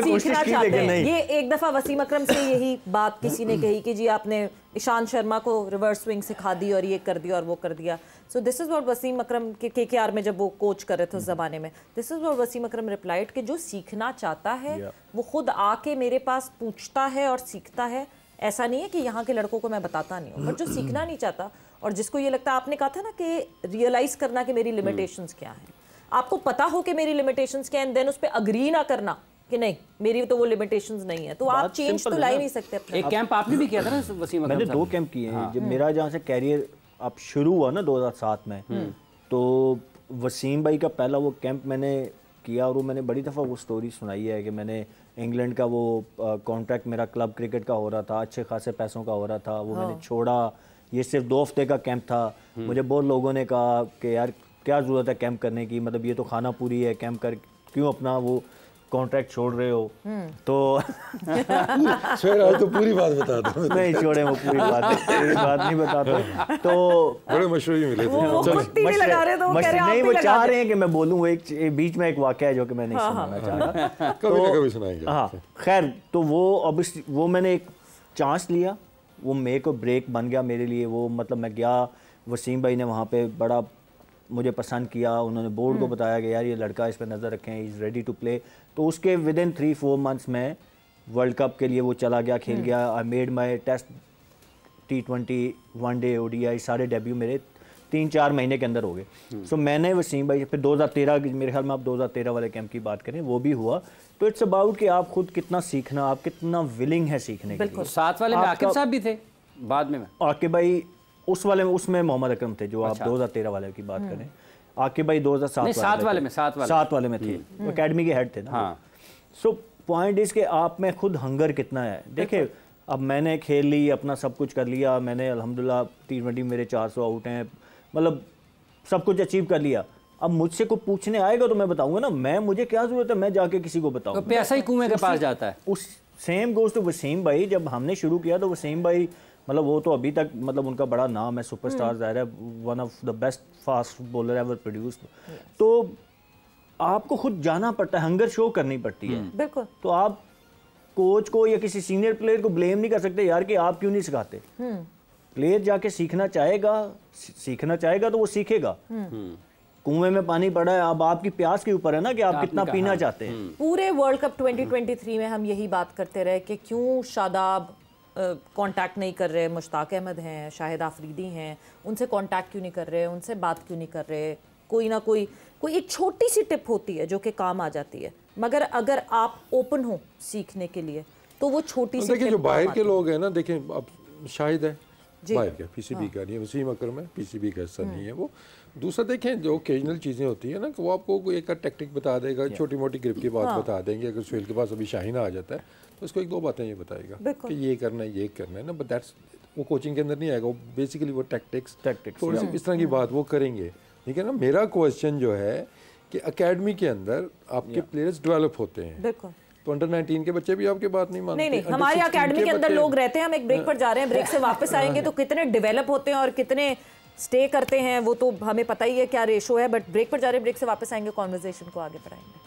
सीखना चाहते हैं, ये एक दफा वसीम अकरम से यही बात किसी ने कही कि जी आपने ईशांत शर्मा को रिवर्स स्विंग सिखा दी और ये कर दिया और वो कर दिया। So this is what Wasim Akram के KKR में जब वो कोच कर रहे थे उस जमाने में, this is what Wasim Akram replied कि जो सीखना चाहता है वो खुद आके मेरे पास पूछता है और सीखता है। ऐसा नहीं है कि यहाँ के लड़कों को मैं बताता नहीं हूँ, बट जो सीखना नहीं चाहता और जिसको ये लगता है, आपने कहा था ना कि रियलाइज करना कि मेरी लिमिटेशंस क्या हैं, आपको पता हो कि मेरी लिमिटेशंस क्या हैं, देन उस पर अग्री ना करना कि नहीं मेरी तो वो लिमिटेशंस नहीं है, तो आप चेंज तो ला ही नहीं सकते अपने।
एक कैंप आपने भी किया था ना वसीम अकरम?
मैंने 2 कैंप किए हैं। जब मेरा जहाँ से कैरियर अब शुरू हुआ ना 2007 में, तो वसीम भाई का पहला वो कैंप मैंने किया, और वो मैंने बड़ी दफ़ा वो स्टोरी सुनाई है कि मैंने इंग्लैंड का वो कॉन्ट्रैक्ट मेरा क्लब क्रिकेट का हो रहा था, अच्छे खासे पैसों का हो रहा था, वो मैंने छोड़ा। ये सिर्फ 2 हफ्ते का कैंप था। मुझे बहुत लोगों ने कहा कि यार क्या ज़रूरत है कैंप करने की, मतलब ये तो खाना पूरी है, कैंप कर क्यों अपना वो कॉन्ट्रैक्ट छोड़ रहे हो? तो
तो पूरी बात बता दो।
नहीं छोड़े, वो पूरी बात नहीं बताते। तो
बड़े मशहूर मिले थे,
नहीं वो चाह रहे हैं कि मैं बोलूँ। एक बीच में एक वाकया है जो कि मैं नहीं सुनाना चाह रहा,
कभी सुनाएंगे।
हाँ खैर, तो वो ऑब्वियसली वो मैंने एक चांस लिया, वो मेक और ब्रेक बन गया मेरे लिए। वो मतलब मैं गया, वसीम भाई ने वहाँ पे बड़ा मुझे पसंद किया, उन्होंने बोर्ड को बताया कि यार ये लड़का, इस पर नज़र रखें, इज़ रेडी टू प्ले। तो उसके विद इन 3-4 मंथ्स में वर्ल्ड कप के लिए वो चला गया, खेल गया। I made my test, T20, one day, ODI सारे डेब्यू मेरे 3-4 महीने के अंदर हो गए। सो मैंने वसीम भाई फिर 2013 की, मेरे ख्याल में आप 2013 वाले कैंप की बात करें, वो भी हुआ। तो इट्स अबाउट कि आप खुद कितना सीखना, आप कितना विलिंग है सीखने के लिए।
साथ वाले में आकिब साहब भी थे बाद में।
आकिब भाई उस वाले में, उसमें मोहम्मद अकरम थे जो आप 2013 वाले की बात करें। आकिब भाई 2007 वाले में थे, वो एकेडमी के हेड थे ना। हाँ। सो पॉइंट इज के आप में खुद हंगर कितना है। देखिए अब मैंने खेल ली, अपना सब कुछ कर लिया, मैंने अल्हम्दुलिल्लाह T20 मेरे 400 आउट हैं, मतलब सब कुछ अचीव कर लिया। अब मुझसे कोई पूछने आएगा तो मैं बताऊंगा ना, मुझे क्या जरूरत है मैं जाके किसी को बताऊं?
तो पैसा ही कुएं के पास जाता है।
उस सेम गोज़ टू वसीम भाई। जब हमने शुरू किया तो वसीम भाई मतलब वो तो अभी तक मतलब उनका बड़ा नाम है, सुपरस्टार ज़ाहिर है, one of the best fast bowler ever produced. तो आपको खुद जाना पड़ता है, हंगर शो करनी पड़ती है।
बिल्कुल।
तो आप कोच को या किसी सीनियर प्लेयर को ब्लेम नहीं कर सकते यार कि आप क्यों नहीं सिखाते। प्लेयर जाके सीखना चाहेगा तो वो सीखेगा। कुएं में पानी पड़ा है, अब आपकी प्यास के ऊपर है ना कि आप कितना पीना चाहते हैं।
पूरे वर्ल्ड कप 2023 में हम यही बात करते रहे कि क्यों शादाब कांटेक्ट नहीं कर रहे, मुश्ताक अहमद हैं, शाहिद आफरीदी हैं, उनसे कांटेक्ट क्यों नहीं कर रहे, उनसे बात क्यों नहीं कर रहे। कोई ना कोई एक छोटी सी टिप होती है जो कि काम आ जाती है, मगर अगर आप ओपन हो सीखने के लिए तो वो छोटी सी
देखिए जो बाहर के लोग हैं ना, देखें अब शाहिद है बाहर का, PCB का नहीं है, वसीम अकरम है, PCB का हिस्सा नहीं है वो। दूसरा देखें जो ओकेजनल चीज़ें होती है ना, वो आपको एक टेक्टिक बता देगा, छोटी मोटी ग्रिप की बात बता देंगे। अगर सुहेल के पास अभी शाहीन आ जाता है तो उसको 1-2 बातें ये बताएगा कि ये करना है ना, बट दैट्स वो कोचिंग के अंदर नहीं आएगा। वो बेसिकली वो टैक्टिक्स थोड़ी सी इस तरह की बात वो करेंगे, ठीक है ना। मेरा क्वेश्चन जो है कि एकेडमी के अंदर आपके प्लेयर्स डेवलप होते हैं, तो अंडर 19 के बच्चे भी आपकी बात नहीं मानते।
नहीं, हमारी एकेडमी के अंदर लोग रहते हैं। हम एक ब्रेक पर जा रहे हैं, ब्रेक से वापस आएंगे तो कितने डेवलप होते हैं और कितने स्टे करते हैं वो तो हमें पता ही है क्या रेशो है। बट ब्रेक पर जा रहे हैं, ब्रेक से वापस आएंगे, कॉन्वर्सेशन को आगे बढ़ाएंगे।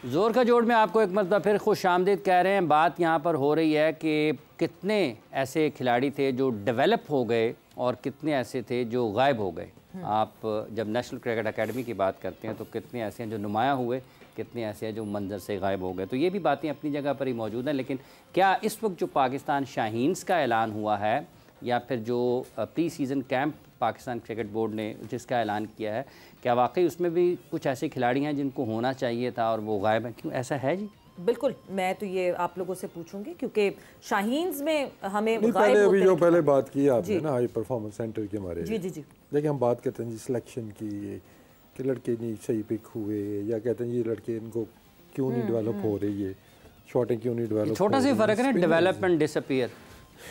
जोर का जोड़ में आपको एक मतलब फिर खुश आमदीद कह रहे हैं। बात यहाँ पर हो रही है कि कितने ऐसे खिलाड़ी थे जो डेवलप हो गए और कितने ऐसे थे जो गायब हो गए। आप जब नेशनल क्रिकेट एकेडमी की बात करते हैं तो कितने ऐसे हैं जो नुमायाँ हुए, कितने ऐसे हैं जो मंजर से गायब हो गए। तो ये भी बातें अपनी जगह पर ही मौजूद हैं। लेकिन क्या इस वक्त जो पाकिस्तान शाहीन्स का ऐलान हुआ है या फिर जो pre season camp Pakistan cricket board ने जिसका ऐलान किया है, क्या वाकई उसमें भी कुछ ऐसे खिलाड़ी हैं जिनको होना चाहिए था और वो गायब हैं? क्यों ऐसा है जी?
बिल्कुल, मैं तो ये आप लोगों से पूछूंगी क्योंकि शाहीन्स में हमें
पहले अभी जो पहले बात की आपने ना हाई परफॉर्मेंस सेंटर के हमारे,
जी जी जी,
देखिए हम बात करते हैं जी सिलेक्शन की कि लड़के नहीं सही पिक हुए, या कहते हैं ये लड़के इनको क्यों नहीं डेवलप हो रही है, शॉटें क्यों नहीं डेवलप,
छोटा सा फर्क है ना, डेवलपमेंट डिसअपीयर।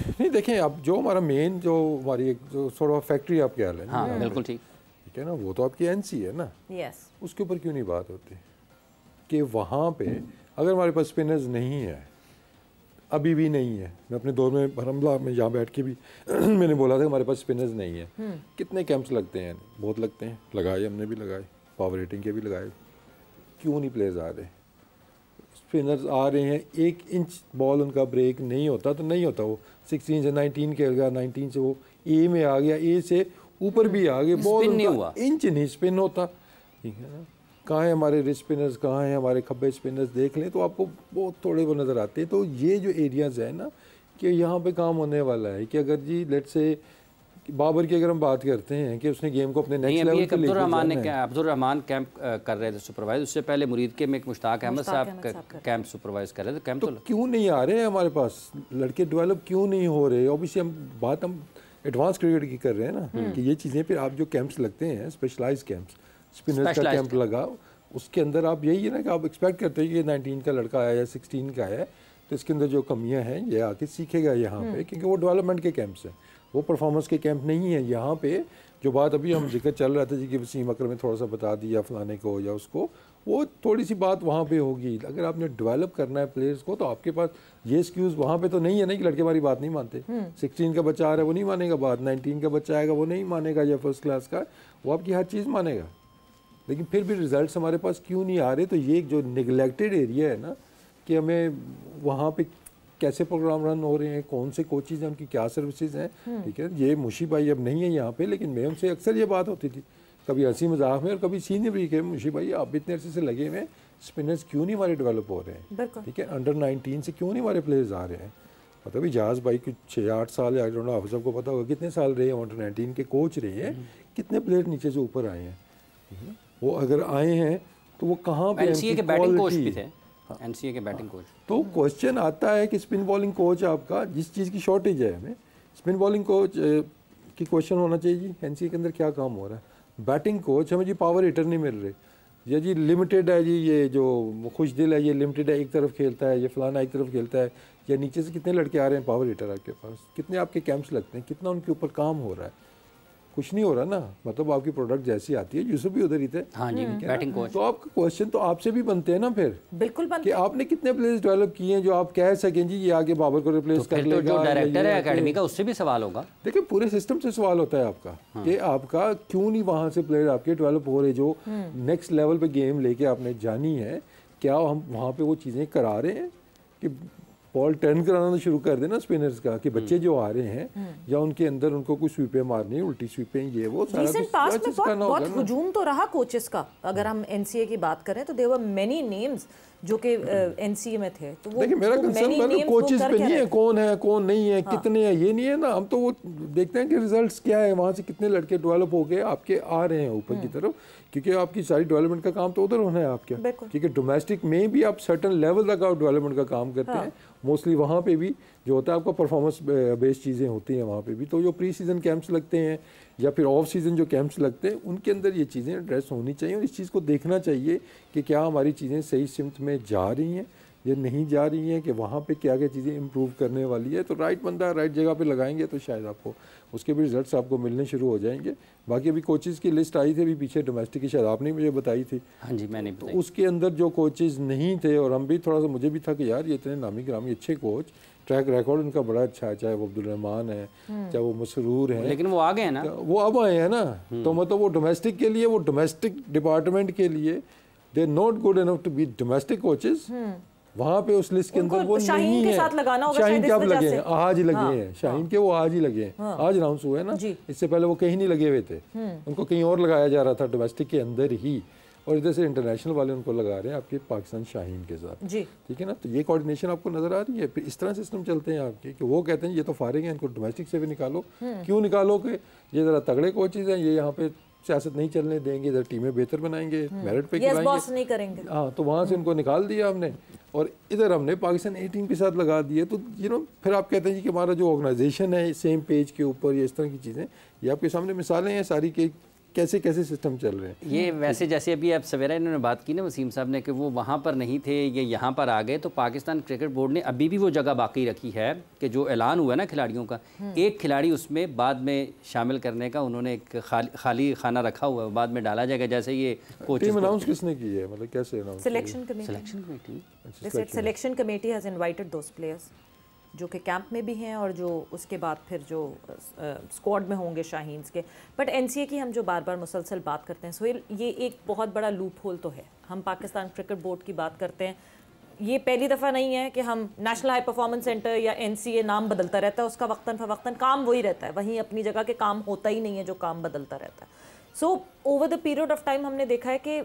नहीं देखें अब जो हमारा मेन जो हमारी एक जो सॉर्ट ऑफ फैक्ट्री आप कह रहे हैं,
हाँ बिल्कुल ठीक
है ना, वो तो आपकी एनसी है ना,
यस,
उसके ऊपर क्यों नहीं बात होती कि वहाँ पे अगर हमारे पास स्पिनर्स नहीं है, अभी भी नहीं है, मैं अपने दौर में भरमला में यहाँ बैठ के भी मैंने बोला था हमारे पास स्पिनर्स नहीं है। कितने कैंप्स लगते हैं? बहुत लगते हैं, लगाए हमने भी लगाए, पावर रेटिंग के भी लगाए, क्यों नहीं प्लेयर्स आ रहे? स्पिनर्स आ रहे हैं, 1 इंच बॉल उनका ब्रेक नहीं होता तो नहीं होता, वो 16 से 19 खेल गया, 19 से वो ए में आ गया, ए से ऊपर भी आ गए, बॉल उनका इंच नहीं स्पिन होता, ठीक है ना। कहाँ है हमारे रिस्ट स्पिनर्स, कहाँ हैं हमारे खब्बे स्पिनर्स, देख लें तो आपको बहुत थोड़े वो नज़र आते हैं। तो ये जो एरियाज़ है ना कि यहाँ पे काम होने वाला है कि अगर जी लेट्स से बाबर की अगर हम बात करते हैं कि उसने गेम को अपने नेक्स्ट लेवल पे लेकर जाना है।
अब्दुल रहमान कैंप कर रहे थे सुपरवाइज, उससे पहले मुरीद के में एक मुश्ताक अहमद साहब कैंप सुपरवाइज कर रहे थे। कैंप तो
क्यों नहीं आ रहे हैं हमारे पास लड़के, डेवलप क्यों नहीं हो रहे? ऑब्वियसली हम एडवांस क्रिकेट की कर रहे हैं ना कि ये चीज़ें फिर आप जो कैंप्स लगते हैं स्पेशलाइज कैंप्स, स्पिनर्स का कैंप लगाओ, उसके अंदर आप यही है ना कि आप एक्सपेक्ट करते हैं कि 19 का लड़का आया या 16 का है तो इसके अंदर जो कमियां हैं ये आके सीखेगा यहाँ पे, क्योंकि वो डेवलपमेंट के कैंप्स हैं, वो परफॉर्मेंस के कैंप नहीं है। यहाँ पे जो बात अभी हम जिक्र चल रहा था जी कि वसीम अकरम ने थोड़ा सा बता दिया फलाने को या उसको, वो थोड़ी सी बात वहाँ पे होगी। अगर आपने डेवलप करना है प्लेयर्स को तो आपके पास ये एक्सक्यूज़ वहाँ पे तो नहीं है ना कि लड़के हमारी बात नहीं मानते। 16 का बच्चा आ रहा है वो नहीं मानेगा बात, 19 का बच्चा आएगा वो नहीं मानेगा, या फर्स्ट क्लास का वो आपकी हर चीज़ मानेगा, लेकिन फिर भी रिजल्ट्स हमारे पास क्यों नहीं आ रहे? तो ये जो निगलेक्टेड एरिया है ना कि हमें वहाँ पे कैसे प्रोग्राम रन हो रहे हैं, कौन से कोचेज़ हैं, उनकी क्या सर्विसेज हैं, ठीक है। ये मुशी भाई अब नहीं है यहाँ पे, लेकिन मैं उनसे अक्सर ये बात होती थी, कभी हंसी मजाक में और कभी सीनियर भी के मुशी भाई आप इतने अरसे से लगे हुए, स्पिनर्स क्यों नहीं हमारे डेवलप हो रहे हैं, ठीक है। अंडर 19 से क्यों नहीं हमारे प्लेयर्स आ रहे हैं? पता भी इजाज़ भाई कुछ 6-8 साल या आप सबको पता होगा कितने साल रहे हैं अंडर 19 के कोच रहे हैं, कितने प्लेयर नीचे से ऊपर आए हैं, वो अगर आए हैं तो वो कहाँ पे
एनसीए के बैटिंग कोच भी थे, एनसीए के बैटिंग कोच।
तो क्वेश्चन आता है कि स्पिन बॉलिंग कोच आपका जिस चीज़ की शॉर्टेज है, हमें स्पिन बॉलिंग कोच की क्वेश्चन होना चाहिए जी एनसीए के अंदर क्या काम हो रहा है। बैटिंग कोच हमें जी पावर हिटर नहीं मिल रहे, या जी लिमिटेड है जी, ये जो खुश दिल है ये लिमिटेड है, एक तरफ खेलता है, ये फलाना एक तरफ खेलता है, या नीचे से कितने लड़के आ रहे हैं पावर हिटर आपके पास, कितने आपके कैंप्स लगते हैं, कितना उनके ऊपर काम हो रहा है, कुछ नहीं हो रहा ना। मतलब आपकी प्रोडक्ट जैसी आती है, यूसुफ भी उधर ही थे,
हाँ जी, बैटिंग कोच,
तो आपका क्वेश्चन तो आपसे भी बनते हैं ना फिर,
बिल्कुल बनते
कि आपने कितने प्लेयर्स डेवलप किए हैं जो आप कह सकें जी ये आगे बाबर को रिप्लेस कर लेगा।
जो डायरेक्टर है एकेडमी का उससे भी सवाल होगा।
देखिए पूरे सिस्टम से सवाल होता है आपका कि आपका क्यों नहीं वहाँ से प्लेयर आपके डेवलप हो रहे जो नेक्स्ट लेवल पे गेम लेके आपने जानी है, क्या हम वहाँ पे वो चीज़ें करा रहे हैं कि बॉल टर्न कराना शुरू कर देना स्पिनर्स का, कि बच्चे जो आ रहे हैं या उनके अंदर उनको कुछ स्वीपें मारनी, उल्टी स्वीपें, ये वो सारा कुछ
पास्ट में बहुत हुजूम तो रहा कोचेस का। अगर हम एनसीए की बात करें तो देयर वर मेनी नेम्स जो कि एनसीए में थे। तो वो
देखिए मेरा कंसर्न कोचेस पे नहीं है कौन है कौन नहीं है, कितने है, ये नहीं है ना। हम तो वो देखते हैं कि रिजल्ट्स क्या है, वहाँ से कितने लड़के डेवलप हो गए आपके आ रहे हैं ऊपर की तरफ, क्योंकि आपकी सारी डेवलपमेंट का काम तो उधर होना है आपके, क्योंकि डोमेस्टिक में भी आप सर्टन लेवल तक आप डेवलपमेंट का काम करते हैं। मोस्टली वहाँ पे भी जो होता है आपका परफॉर्मेंस बेस्ड चीज़ें होती हैं वहाँ पे भी। तो जो प्री सीज़न कैंप्स लगते हैं या फिर ऑफ सीज़न जो कैंप्स लगते हैं उनके अंदर ये चीज़ें एड्रेस होनी चाहिए, और इस चीज़ को देखना चाहिए कि क्या हमारी चीज़ें सही सिमत में जा रही हैं या नहीं जा रही हैं, कि वहाँ पे क्या क्या चीज़ें इम्प्रूव करने वाली है। तो राइट बंदा राइट जगह पे लगाएंगे तो शायद आपको उसके भी रिजल्ट्स आपको मिलने शुरू हो जाएंगे। बाकी अभी कोचेज़ की लिस्ट आई थी अभी पीछे डोमेस्टिक की, शायद आपने मुझे बताई थी।
हाँ जी मैंने बताई।
तो उसके अंदर जो कोचेज़ नहीं थे, और हम भी थोड़ा सा मुझे भी था कि यार ये इतने नामी ग्रामी अच्छे कोच, ट्रैक रिकॉर्ड उनका बड़ा अच्छा है, चाहे वो अब्दुल रहमान है चाहे वो मसरूर है,
लेकिन वो आ गए हैं ना,
वो अब आए हैं ना। तो मतलब वो डोमेस्टिक के लिए, वो डोमेस्टिक डिपार्टमेंट के लिए they are not good enough to be domestic coaches, वहाँ पे उस लिस्ट के अंदर वो नहीं है।
शाहीन के साथ लगाना होगा,
शाहीन कब लगे हैं? आज ही लगे हैं शाहीन के, वो आज ही लगे हैं, आज अनाउंस हुए हैं ना, इससे पहले वो कहीं नहीं लगे हुए थे, उनको कहीं और लगाया जा रहा था डोमेस्टिक के अंदर ही, और इधर से इंटरनेशनल वाले उनको लगा रहे हैं आपके पाकिस्तान शाहीन के साथ जी, ठीक है ना। तो ये कोऑर्डिनेशन आपको नजर आ रही है। फिर इस तरह सिस्टम चलते हैं आपके कि वो कहते हैं ये तो फारिग हैं, इनको डोमेस्टिक से भी निकालो। क्यों निकालो कि ये ज़रा तगड़े कोचेज हैं, ये यहाँ पे सियासत नहीं चलने देंगे, इधर टीमें बेहतर बनाएंगे, मेरिट पे
बॉस नहीं करेंगे।
हाँ, तो वहाँ से उनको निकाल दिया हमने और इधर हमने पाकिस्तान ए टीम के साथ लगा दिए। तो फिर आप कहते हैं कि हमारा जो ऑर्गेनाइजेशन है सेम पेज के ऊपर, ये इस तरह की चीज़ें, ये आपके सामने मिसालें हैं सारी के कैसे कैसे सिस्टम चल रहे हैं।
ये वैसे जैसे अभी आप सवेरा इन्होंने बात की ना वसीम साहब ने कि वो वहाँ पर नहीं थे, ये यहाँ पर आ गए, तो पाकिस्तान क्रिकेट बोर्ड ने अभी भी वो जगह बाकी रखी है कि जो ऐलान हुआ ना खिलाड़ियों का, एक खिलाड़ी उसमें बाद में शामिल करने का उन्होंने एक खाली खाना रखा हुआ है, बाद में डाला जाएगा। जैसे ये
टीम अनाउंस किसने की है, मतलब कैसे announce?
Selection committee has invited those players जो कि कैंप में भी हैं और जो उसके बाद फिर जो स्क्वाड में होंगे शाहीन्स के। बट एनसीए की हम जो बार बार मुसलसल बात करते हैं सोहेल, ये एक बहुत बड़ा लूप होल तो है। हम पाकिस्तान क्रिकेट बोर्ड की बात करते हैं, ये पहली दफ़ा नहीं है कि हम नेशनल हाई परफॉर्मेंस सेंटर या एनसीए नाम बदलता रहता है, उसका वक्तन फ़वक्तन काम वही रहता है, वहीं अपनी जगह के काम होता ही नहीं है जो काम बदलता रहता है। So over the period of time हमने देखा है कि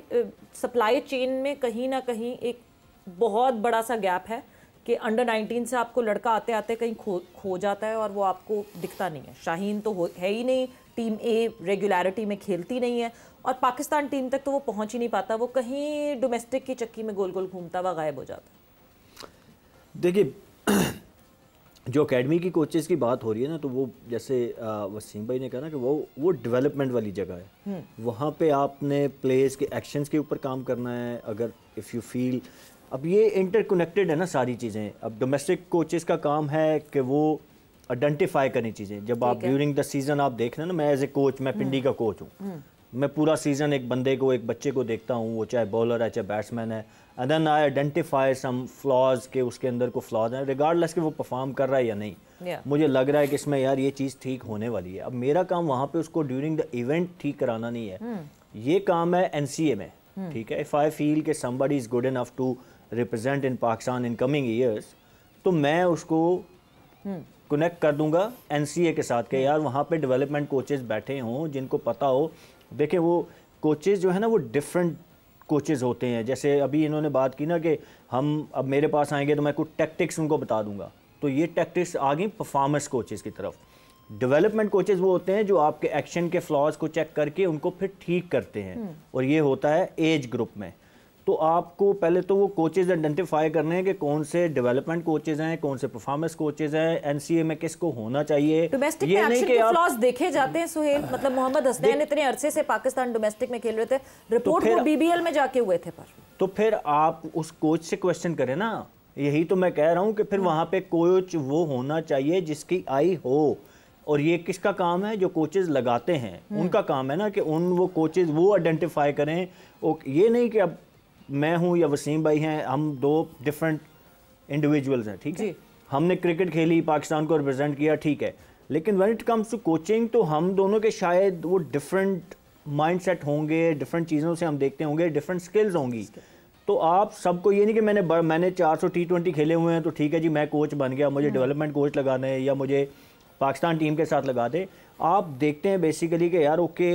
सप्लाई चेन में कहीं ना कहीं एक बहुत बड़ा सा गैप है कि अंडर 19 से आपको लड़का आते आते कहीं खो जाता है और वो आपको दिखता नहीं है। शाहीन तो है ही नहीं, टीम ए रेगुलरिटी में खेलती नहीं है और पाकिस्तान टीम तक तो वो पहुंच ही नहीं पाता, वो कहीं डोमेस्टिक की चक्की में गोल गोल घूमता हुआ गायब हो जाता है।
देखिए जो एकेडमी की कोचेज़ की बात हो रही है ना, तो वो जैसे वसीम भाई ने कहा ना कि वो डेवलपमेंट वाली जगह है, वहाँ पे आपने प्लेयर्स के एक्शंस के ऊपर काम करना है। अगर इफ़ यू फील, अब ये इंटरकनेक्टेड है ना सारी चीज़ें। अब डोमेस्टिक कोचेज़ का काम है कि वो आइडेंटिफाई करनी चीज़ें। जब आप ड्यूरिंग द सीज़न आप देख रहे हैं ना, मैं एज ए कोच, मैं पिंडी का कोच हूँ, मैं पूरा सीज़न एक बंदे को, एक बच्चे को देखता हूँ, वो चाहे बॉलर है चाहे बैट्समैन है, and then I identify some flaws के उसके अंदर को फ्लॉज हैं, रिगार्डलेस कि वो परफॉर्म कर रहा है या नहीं। मुझे लग रहा है कि इसमें यार ये चीज़ ठीक होने वाली है। अब मेरा काम वहाँ पे उसको ड्यूरिंग द इवेंट ठीक कराना नहीं है, ये काम है एनसीए में, ठीक है। इफ़ आई फील कि somebody is good enough to represent in Pakistan in coming years, तो मैं उसको कनेक्ट कर दूंगा एनसीए के साथ कि यार वहाँ पे डेवलपमेंट कोचेज़ बैठे हों जिनको पता हो। देखिए वो कोचेज़ जो है ना वो डिफरेंट कोचेज़ होते हैं। जैसे अभी इन्होंने बात की ना कि हम अब मेरे पास आएंगे तो मैं कुछ टैक्टिक्स उनको बता दूंगा, तो ये टैक्टिक्स आ गई परफॉर्मेंस कोचेज़ की तरफ। डेवलपमेंट कोचेज़ वो होते हैं जो आपके एक्शन के फ्लॉज को चेक करके उनको फिर ठीक करते हैं, और ये होता है एज ग्रुप में। तो आपको पहले तो वो कोचेज़ आइडेंटिफाई करने हैं कि कौन से डेवलपमेंट कोचेज़ हैं, कौन से परफॉर्मेंस कोचेज़ हैं, एनसीए में किसको होना चाहिए।
डोमेस्टिक में एक्शन के फ्लॉज देखे जाते हैं सुहेल, मतलब मोहम्मद हसनैन इतने अरसे से पाकिस्तान डोमेस्टिक में खेल रहे थे, रिपोर्ट वो बीबीएल में जाके हुए थे, पर
तो फिर आप उस कोच से क्वेश्चन करें ना। यही तो मैं कह रहा हूँ कि फिर वहाँ पे कोच वो होना चाहिए जिसकी आई हो, और ये किसका काम है? जो कोचेज लगाते हैं उनका काम है ना कि वो कोचेज वो आइडेंटिफाई करें। ये नहीं कि अब मैं हूँ या वसीम भाई हैं, हम दो डिफरेंट इंडिविजुअल्स हैं, ठीक है, हमने क्रिकेट खेली, पाकिस्तान को रिप्रेजेंट किया, ठीक है, लेकिन when it comes to coaching तो हम दोनों के शायद वो डिफरेंट माइंडसेट होंगे, डिफरेंट चीज़ों से हम देखते होंगे, डिफरेंट स्किल्स होंगी। तो आप सबको ये नहीं कि मैंने 400 T20 खेले हुए हैं तो ठीक है जी मैं कोच बन गया, मुझे डेवलपमेंट कोच लगाना है या मुझे पाकिस्तान टीम के साथ लगा दे। आप देखते हैं बेसिकली कि यार ओके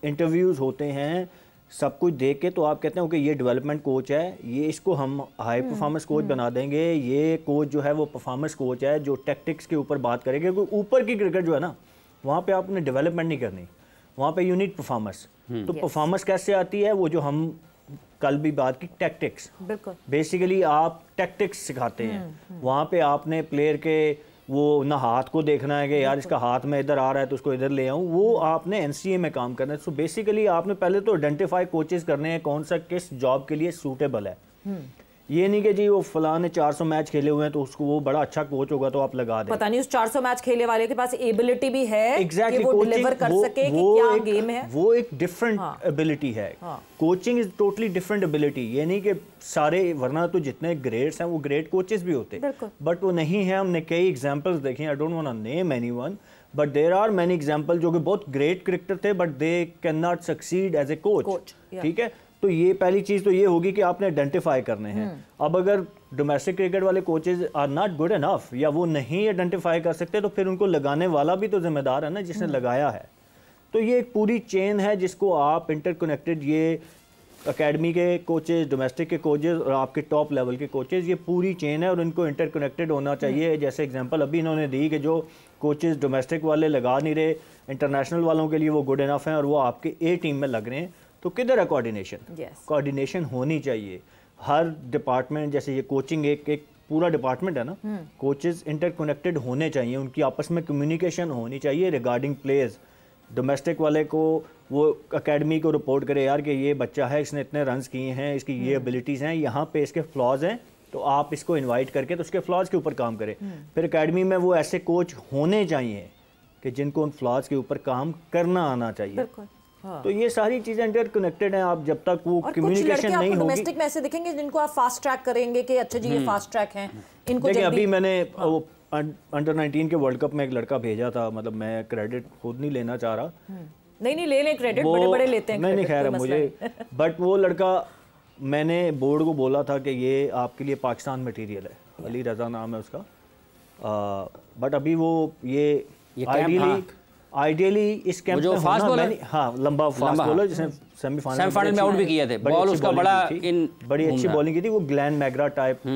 इंटरव्यूज़ होते हैं, सब कुछ देख के तो आप कहते हैं ओके ये डेवलपमेंट कोच है, ये इसको हम हाई परफॉर्मेंस कोच बना देंगे, ये कोच जो है वो परफॉर्मेंस कोच है जो टैक्टिक्स के ऊपर बात करेंगे। क्योंकि ऊपर की क्रिकेट जो है ना वहाँ पे आपने डेवलपमेंट नहीं करनी, वहाँ पे यूनिट परफॉर्मेंस। तो परफॉर्मेंस कैसे आती है? वो जो हम कल भी बात की टैक्टिक्स, बेसिकली आप टैक्टिक्स सिखाते हैं। वहाँ पे आपने प्लेयर के वो ना हाथ को देखना है कि यार इसका हाथ में इधर आ रहा है तो उसको इधर ले आऊँ, वो आपने एनसीए में काम करना है। सो बेसिकली आपने पहले तो आइडेंटिफाई कोचेस करने हैं कौन सा किस जॉब के लिए सूटेबल है। ये नहीं कि जी वो फलां ने 400 मैच खेले हुए हैं तो उसको वो बड़ा अच्छा कोच होगा तो आप लगा दें।
पता नहीं उस 400 मैच खेले वाले के पास एबिलिटी भी है
exactly,
कि वो डिलीवर कर सके कि क्या गेम है।
वो एक डिफरेंट एबिलिटी है। Coaching is totally different ability. ये नहीं कि सारे, वरना तो जितने ग्रेड्स हैं वो ग्रेट कोचेस भी होते, बट वो नहीं है। हमने कई एग्जांपल्स देखे, I don't want to name anyone, but there are many example जो कि बहुत ग्रेट क्रिकेटर थे but they can not succeed as a coach. ठीक है, तो ये पहली चीज़ तो ये होगी कि आपने आइडेंटिफाई करने हैं। अब अगर डोमेस्टिक क्रिकेट वाले coaches are not good enough या वो नहीं आइडेंटिफाई कर सकते, तो फिर उनको लगाने वाला भी तो जिम्मेदार है ना जिसने लगाया है। तो ये एक पूरी चेन है जिसको आप इंटरकनेक्टेड, ये एकेडमी के कोचेज, डोमेस्टिक के कोचेज और आपके टॉप लेवल के कोचेज, ये पूरी चेन है और इनको इंटरकनेक्टेड होना चाहिए। जैसे एग्जांपल अभी इन्होंने दी कि जो कोचेज डोमेस्टिक वाले लगा नहीं रहे, इंटरनेशनल वालों के लिए वो गुड इनफ हैं और वो आपके ए टीम में लग रहे हैं, तो किधर है कोऑर्डिनेशन? कोऑर्डिनेशन होनी चाहिए हर डिपार्टमेंट। जैसे ये कोचिंग एक पूरा डिपार्टमेंट है ना, कोचेज इंटरकनेक्टेड होने चाहिए, उनकी आपस में कम्युनिकेशन होनी चाहिए रिगार्डिंग प्लेयर्स। डोमेस्टिक वाले को वो एकेडमी को रिपोर्ट करे, यार कि ये बच्चा है, इसने इतने रन्स किए हैं, इसकी ये एबिलिटीज़ हैं, यहाँ पे इसके फ्लॉज हैं, तो आप इसको इनवाइट करके तो उसके फ्लॉज के ऊपर काम करें। फिर एकेडमी में वो ऐसे कोच होने चाहिए कि जिनको उन फ्लॉज के ऊपर काम करना आना चाहिए। तो ये सारी चीजें इंटरकनेक्टेड हैं। आप जब तक वो कम्युनिकेशन नहीं होगी,
डोमेस्टिक में ऐसे देखेंगे जिनको आप फास्ट ट्रैक करेंगे कि अच्छा जी ये फास्ट ट्रैक हैं, इनको
देखिए अभी मैंने वो अंडर 19 के वर्ल्ड कप में एक लड़का भेजा था, मतलब मैं क्रेडिट खुद नहीं लेना चाह रहा,
नहीं ले लें क्रेडिट, बड़े लेते हैं,
नहीं खैर मुझे, बट वो लड़का, मैंने बोर्ड को बोला था कि ये आपके लिए पाकिस्तान मटेरियल है, अली रजा नाम है उसका, बट अभी वो ये आइडियली इस कैंप में
फास्ट बॉलर,
हाँ लंबा फास्ट बॉलर जिसने सेमीफाइनल
में आउट भी किया थे, बॉल उसका
बड़ी अच्छी बॉलिंग की थी। वो ग्लैन मैगरा टाइप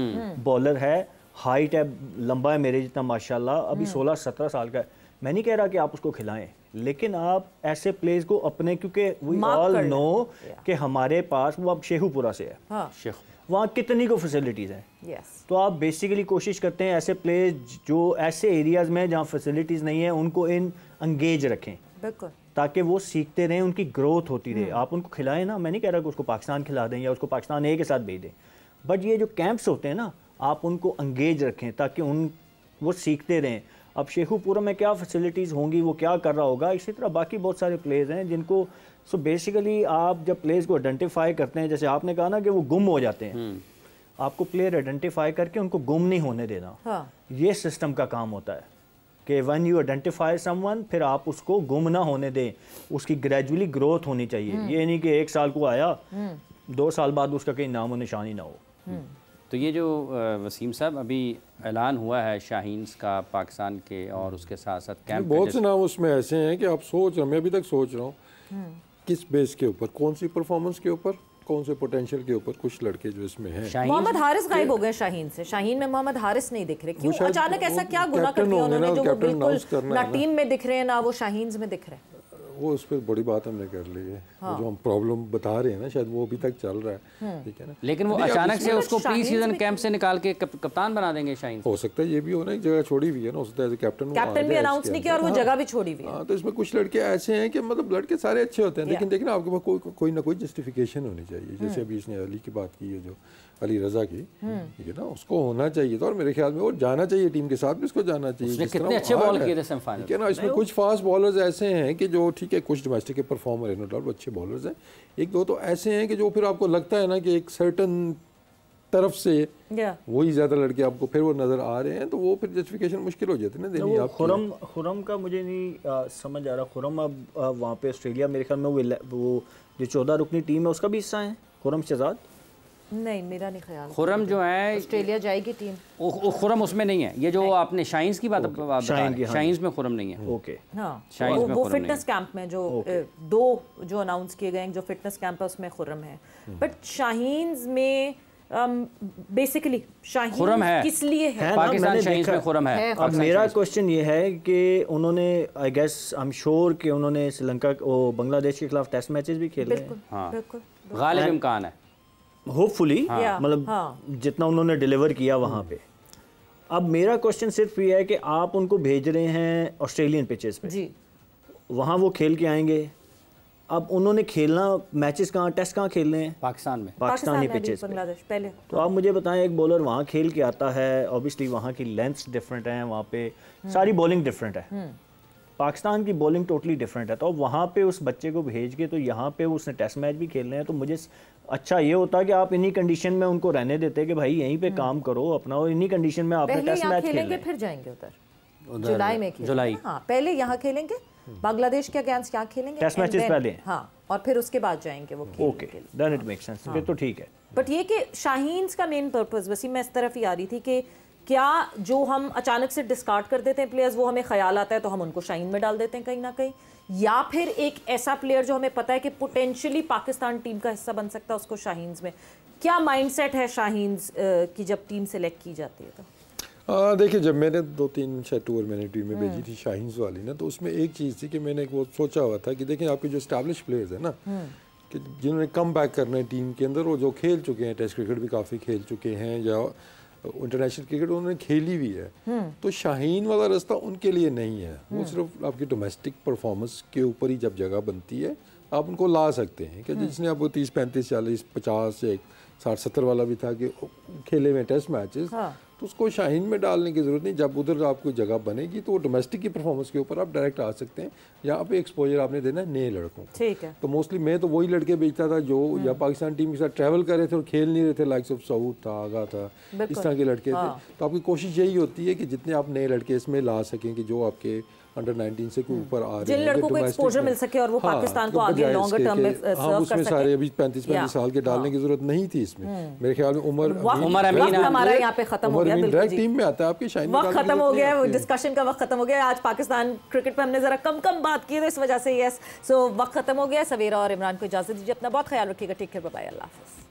बॉलर है, हाइट है, लंबा है मेरे जितना माशाल्लाह, अभी 16-17 साल का है। मैं नहीं कह रहा कि आप उसको खिलाएं, लेकिन आप ऐसे प्लेयर्स को अपने, क्योंकि वी ऑल नो कि हमारे पास, वो अब शेखुपुरा से है, वहाँ कितनी को फैसिलिटीज़ हैं, तो आप बेसिकली कोशिश करते हैं ऐसे प्लेयर्स जो ऐसे एरियाज़ में जहाँ फैसिलिटीज़ नहीं है उनको एंगेज रखें, ताकि वो सीखते रहें, उनकी ग्रोथ होती रहे। आप उनको खिलाएं ना, मैं नहीं कह रहा कि उसको पाकिस्तान खिला दें या उसको पाकिस्तान ए के साथ भेज दें, बट ये जो कैंप्स होते हैं ना, आप उनको एंगेज रखें ताकि वो सीखते रहें। अब शेखुपुरा में क्या फैसिलिटीज़ होंगी, वो क्या कर रहा होगा, इसी तरह बाकी बहुत सारे प्लेयर्स हैं जिनको, सो बेसिकली आप जब प्लेयर्स को आइडेंटिफाई करते हैं, जैसे आपने कहा ना कि वो गुम हो जाते हैं, आपको प्लेयर आइडेंटिफाई करके उनको गुम नहीं होने देना। ये सिस्टम का काम होता है कि व्हेन यू आइडेंटिफाई समवन, फिर आप उसको गुम ना होने दें, उसकी ग्रेजुअली ग्रोथ होनी चाहिए। ये नहीं कि 1 साल को आया, 2 साल बाद उसका कहीं नाम और निशान ही ना हो।
तो ये जो वसीम साहब अभी ऐलान हुआ है शाहीन्स का पाकिस्तान के, और उसके साथ साथ कैंप,
बहुत से नाम उसमें ऐसे हैं कि आप सोच रहे, मैं अभी तक सोच रहा हूँ किस बेस के ऊपर, कौन सी परफॉर्मेंस के ऊपर, कौन से पोटेंशियल के ऊपर कुछ लड़के जो इसमें हैं।
मोहम्मद हारिस गायब हो गए शाहीन से, शाहीन में मोहम्मद हारिस नहीं दिख रहे, क्यों अचानक ऐसा क्या गुनाह कर दिया उन्होंने जो वो बिल्कुल ना टीम में दिख रहे हैं ना वो शाहीन्स में दिख रहे हैं?
वो उस पर बड़ी बात हमने कर ली है। जो हम प्रॉब्लम बता रहे हैं ना, शायद वो अभी तक चल रहा है, ठीक है ना।
लेकिन वो अचानक से उसको प्री सीजन कैंप से निकाल के कप्तान बना देंगे शाहीन।
हो सकता है ये भी हो ना, एक जगह छोड़ी हुई है ना, हो सकता है
कैप्टन भी अनाउंस नहीं किया और वो जगह भी छोड़ी हुई है।
तो इसमें कुछ लड़के ऐसे हैं कि मतलब लड़के सारे अच्छे होते हैं, लेकिन देखना आपके पास कोई ना कोई जस्टिफिकेशन होनी चाहिए। जैसे अभी इसने अली की बात की है, जो अली रजा की, ठीक है ना, उसको होना चाहिए था, और मेरे ख्याल में वो जाना चाहिए, टीम के साथ भी उसको जाना चाहिए।
कितने अच्छे बॉल किए थे सेमीफाइनल,
ठीक है ना। इसमें कुछ फास्ट बॉलर्स ऐसे हैं कि जो, ठीक है, कुछ डोमेस्टिक के परफॉर्मर है, नो डाउट अच्छे बॉलर्स हैं, एक दो तो ऐसे हैं कि जो फिर आपको लगता है ना कि एक सर्टन तरफ से वही ज्यादा लड़के आपको फिर वो नजर आ रहे हैं, तो वो फिर जस्टिफिकेशन मुश्किल हो जाती है ना देनी। आप
खुरम का मुझे नहीं समझ आ रहा, खुरम अब वहाँ पे ऑस्ट्रेलिया मेरे ख्याल में वो जो 14 रुकनी टीम है उसका भी हिस्सा है, खुरम शहजाद?
नहीं, मेरा नहीं ख्याल।
खुरम जो है
ऑस्ट्रेलिया जाएगी टीम,
खुरम उसमें नहीं है। ये जो आपने शाहीन्स की बात शाहीन्स में खुरम नहीं है।
ओके,
हाँ, वो फिटनेस कैंप में जो 2 जो अनाउंस किए गए, जो फिटनेस कैंप है उसमें खुरम है, बट शाहीन्स में बेसिकली शाहीन किस लिए है?
पाकिस्तान शाहीन्स में खुरम है।
अब मेरा क्वेश्चन ये है कि उन्होंने, I guess I am sure कि उन्होंने श्रीलंका को, बांग्लादेश के खिलाफ टेस्ट मैचेस भी खेले हैं।
हाँ, गालिब इम्कान है,
होपफुली, मतलब जितना उन्होंने डिलीवर किया वहाँ पे। अब मेरा क्वेश्चन सिर्फ ये है कि आप उनको भेज रहे हैं ऑस्ट्रेलियन पिचेस पे जी, वहाँ वो खेल के आएंगे। अब उन्होंने खेलना मैचेस कहाँ, टेस्ट कहाँ खेलने हैं?
पाकिस्तान में,
पाकिस्तानी पिचेस
बांग्लादेश पहले।
तो आप मुझे बताएं, एक बॉलर वहाँ खेल के आता है, ऑब्वियसली वहाँ की लेंथ्स डिफरेंट हैं, वहाँ पे सारी बॉलिंग डिफरेंट है, पाकिस्तान की बॉलिंग टोटली डिफरेंट है। तो वहाँ पे उस बच्चे को भेज के, तो यहाँ पे उसने टेस्ट मैच भी खेलने हैं, तो मुझे अच्छा ये होता है कि आप इन्हीं कंडीशन में उनको रहने देते कि भाई यहीं पे काम करो अपना, और इन्हीं कंडीशन में आपने टेस्ट मैच खेलेंगे,
फिर जाएंगे उधर जुलाई में
जुलाई,
हाँ, पहले यहाँ खेलेंगे, बांग्लादेश के अगेंस्ट यहाँ खेलेंगे
टेस्ट मैचेस पहले।
हाँ, और फिर उसके बाद जाएंगे वो खेलने
ओके,
के लिए।
देन इट मेक्स सेंस, फिर तो ठीक है।
बट ये कि शाहीन्स का मेन पर्पस, वैसे मैं इस तरफ ही आ रही थी कि क्या जो हम अचानक से डिस्कार्ड कर देते हैं प्लेयर्स, वो हमें ख्याल आता है तो हम उनको शाहीन में डाल देते हैं कहीं ना कहीं, या फिर एक ऐसा प्लेयर जो हमें पता है कि पोटेंशियली पाकिस्तान टीम का हिस्सा बन सकता है उसको शाहीन्स में, क्या माइंडसेट है शाहीन्स की जब टीम सेलेक्ट की जाती है तो?
देखिए, जब मैंने 2-3 शायद टूर मैंने टीम में भेजी थी शाहीन्स वाली ना, तो उसमें एक चीज़ थी कि मैंने वो सोचा हुआ था कि देखिए आपके जो एस्टैब्लिश प्लेयर्स हैं ना, कि जिन्होंने कम बैक करना है टीम के अंदर, वो जो खेल चुके हैं, टेस्ट क्रिकेट भी काफ़ी खेल चुके हैं या इंटरनेशनल क्रिकेट उन्होंने खेली भी है, तो शाहीन वाला रास्ता उनके लिए नहीं है। वो सिर्फ आपकी डोमेस्टिक परफॉर्मेंस के ऊपर ही जब जगह बनती है आप उनको ला सकते हैं कि जिसने आपको 30, 35, 40, 50 से 60, 70 वाला भी था कि खेले हुए टेस्ट मैचेस, तो उसको शाहीन में डालने की ज़रूरत नहीं। जब उधर आपको जगह बनेगी तो डोमेस्टिक की परफॉर्मेंस के ऊपर आप डायरेक्ट आ सकते हैं। यहाँ पे एक्सपोजर आपने देना है नए लड़कों को।
ठीक है।
तो मोस्टली मैं तो वही लड़के बेचता था जो या पाकिस्तान टीम के साथ ट्रैवल कर रहे थे और खेल नहीं रहे थे, लाइक्स ऑफ सऊद था, आगा था, इस तरह के लड़के थे। तो आपकी कोशिश यही होती है कि जितने आप नए लड़के इसमें ला सकें कि जो आपके अंडर 19 से ऊपर आ रहे हैं,
जिन लड़कों को एक्सपोजर मिल सके और वो पाकिस्तान को आगे लॉन्गर टर्म में सर्व कर
उसमें
सके।
सारे अभी 35 साल के डालने की जरूरत नहीं थी इसमें। मेरे ख्याल में
उमर अमीन हमारा यहाँ पे खत्म हो गया, बिल्कुल जी।
टीम में आता है आपकी शाहीन,
वक्त खत्म हो गया, डिस्कशन का वक्त खत्म हो गया। आज पाकिस्तान क्रिकेट पे हमने जरा कम बात की तो इस वजह से यस, सो वक्त खत्म हो गया। सवेरा और इमरान को इजाजत दीजिए, अपना बहुत ख्याल रखिएगा। टेक केयर, बाय बाय, अल्लाह हाफिज़।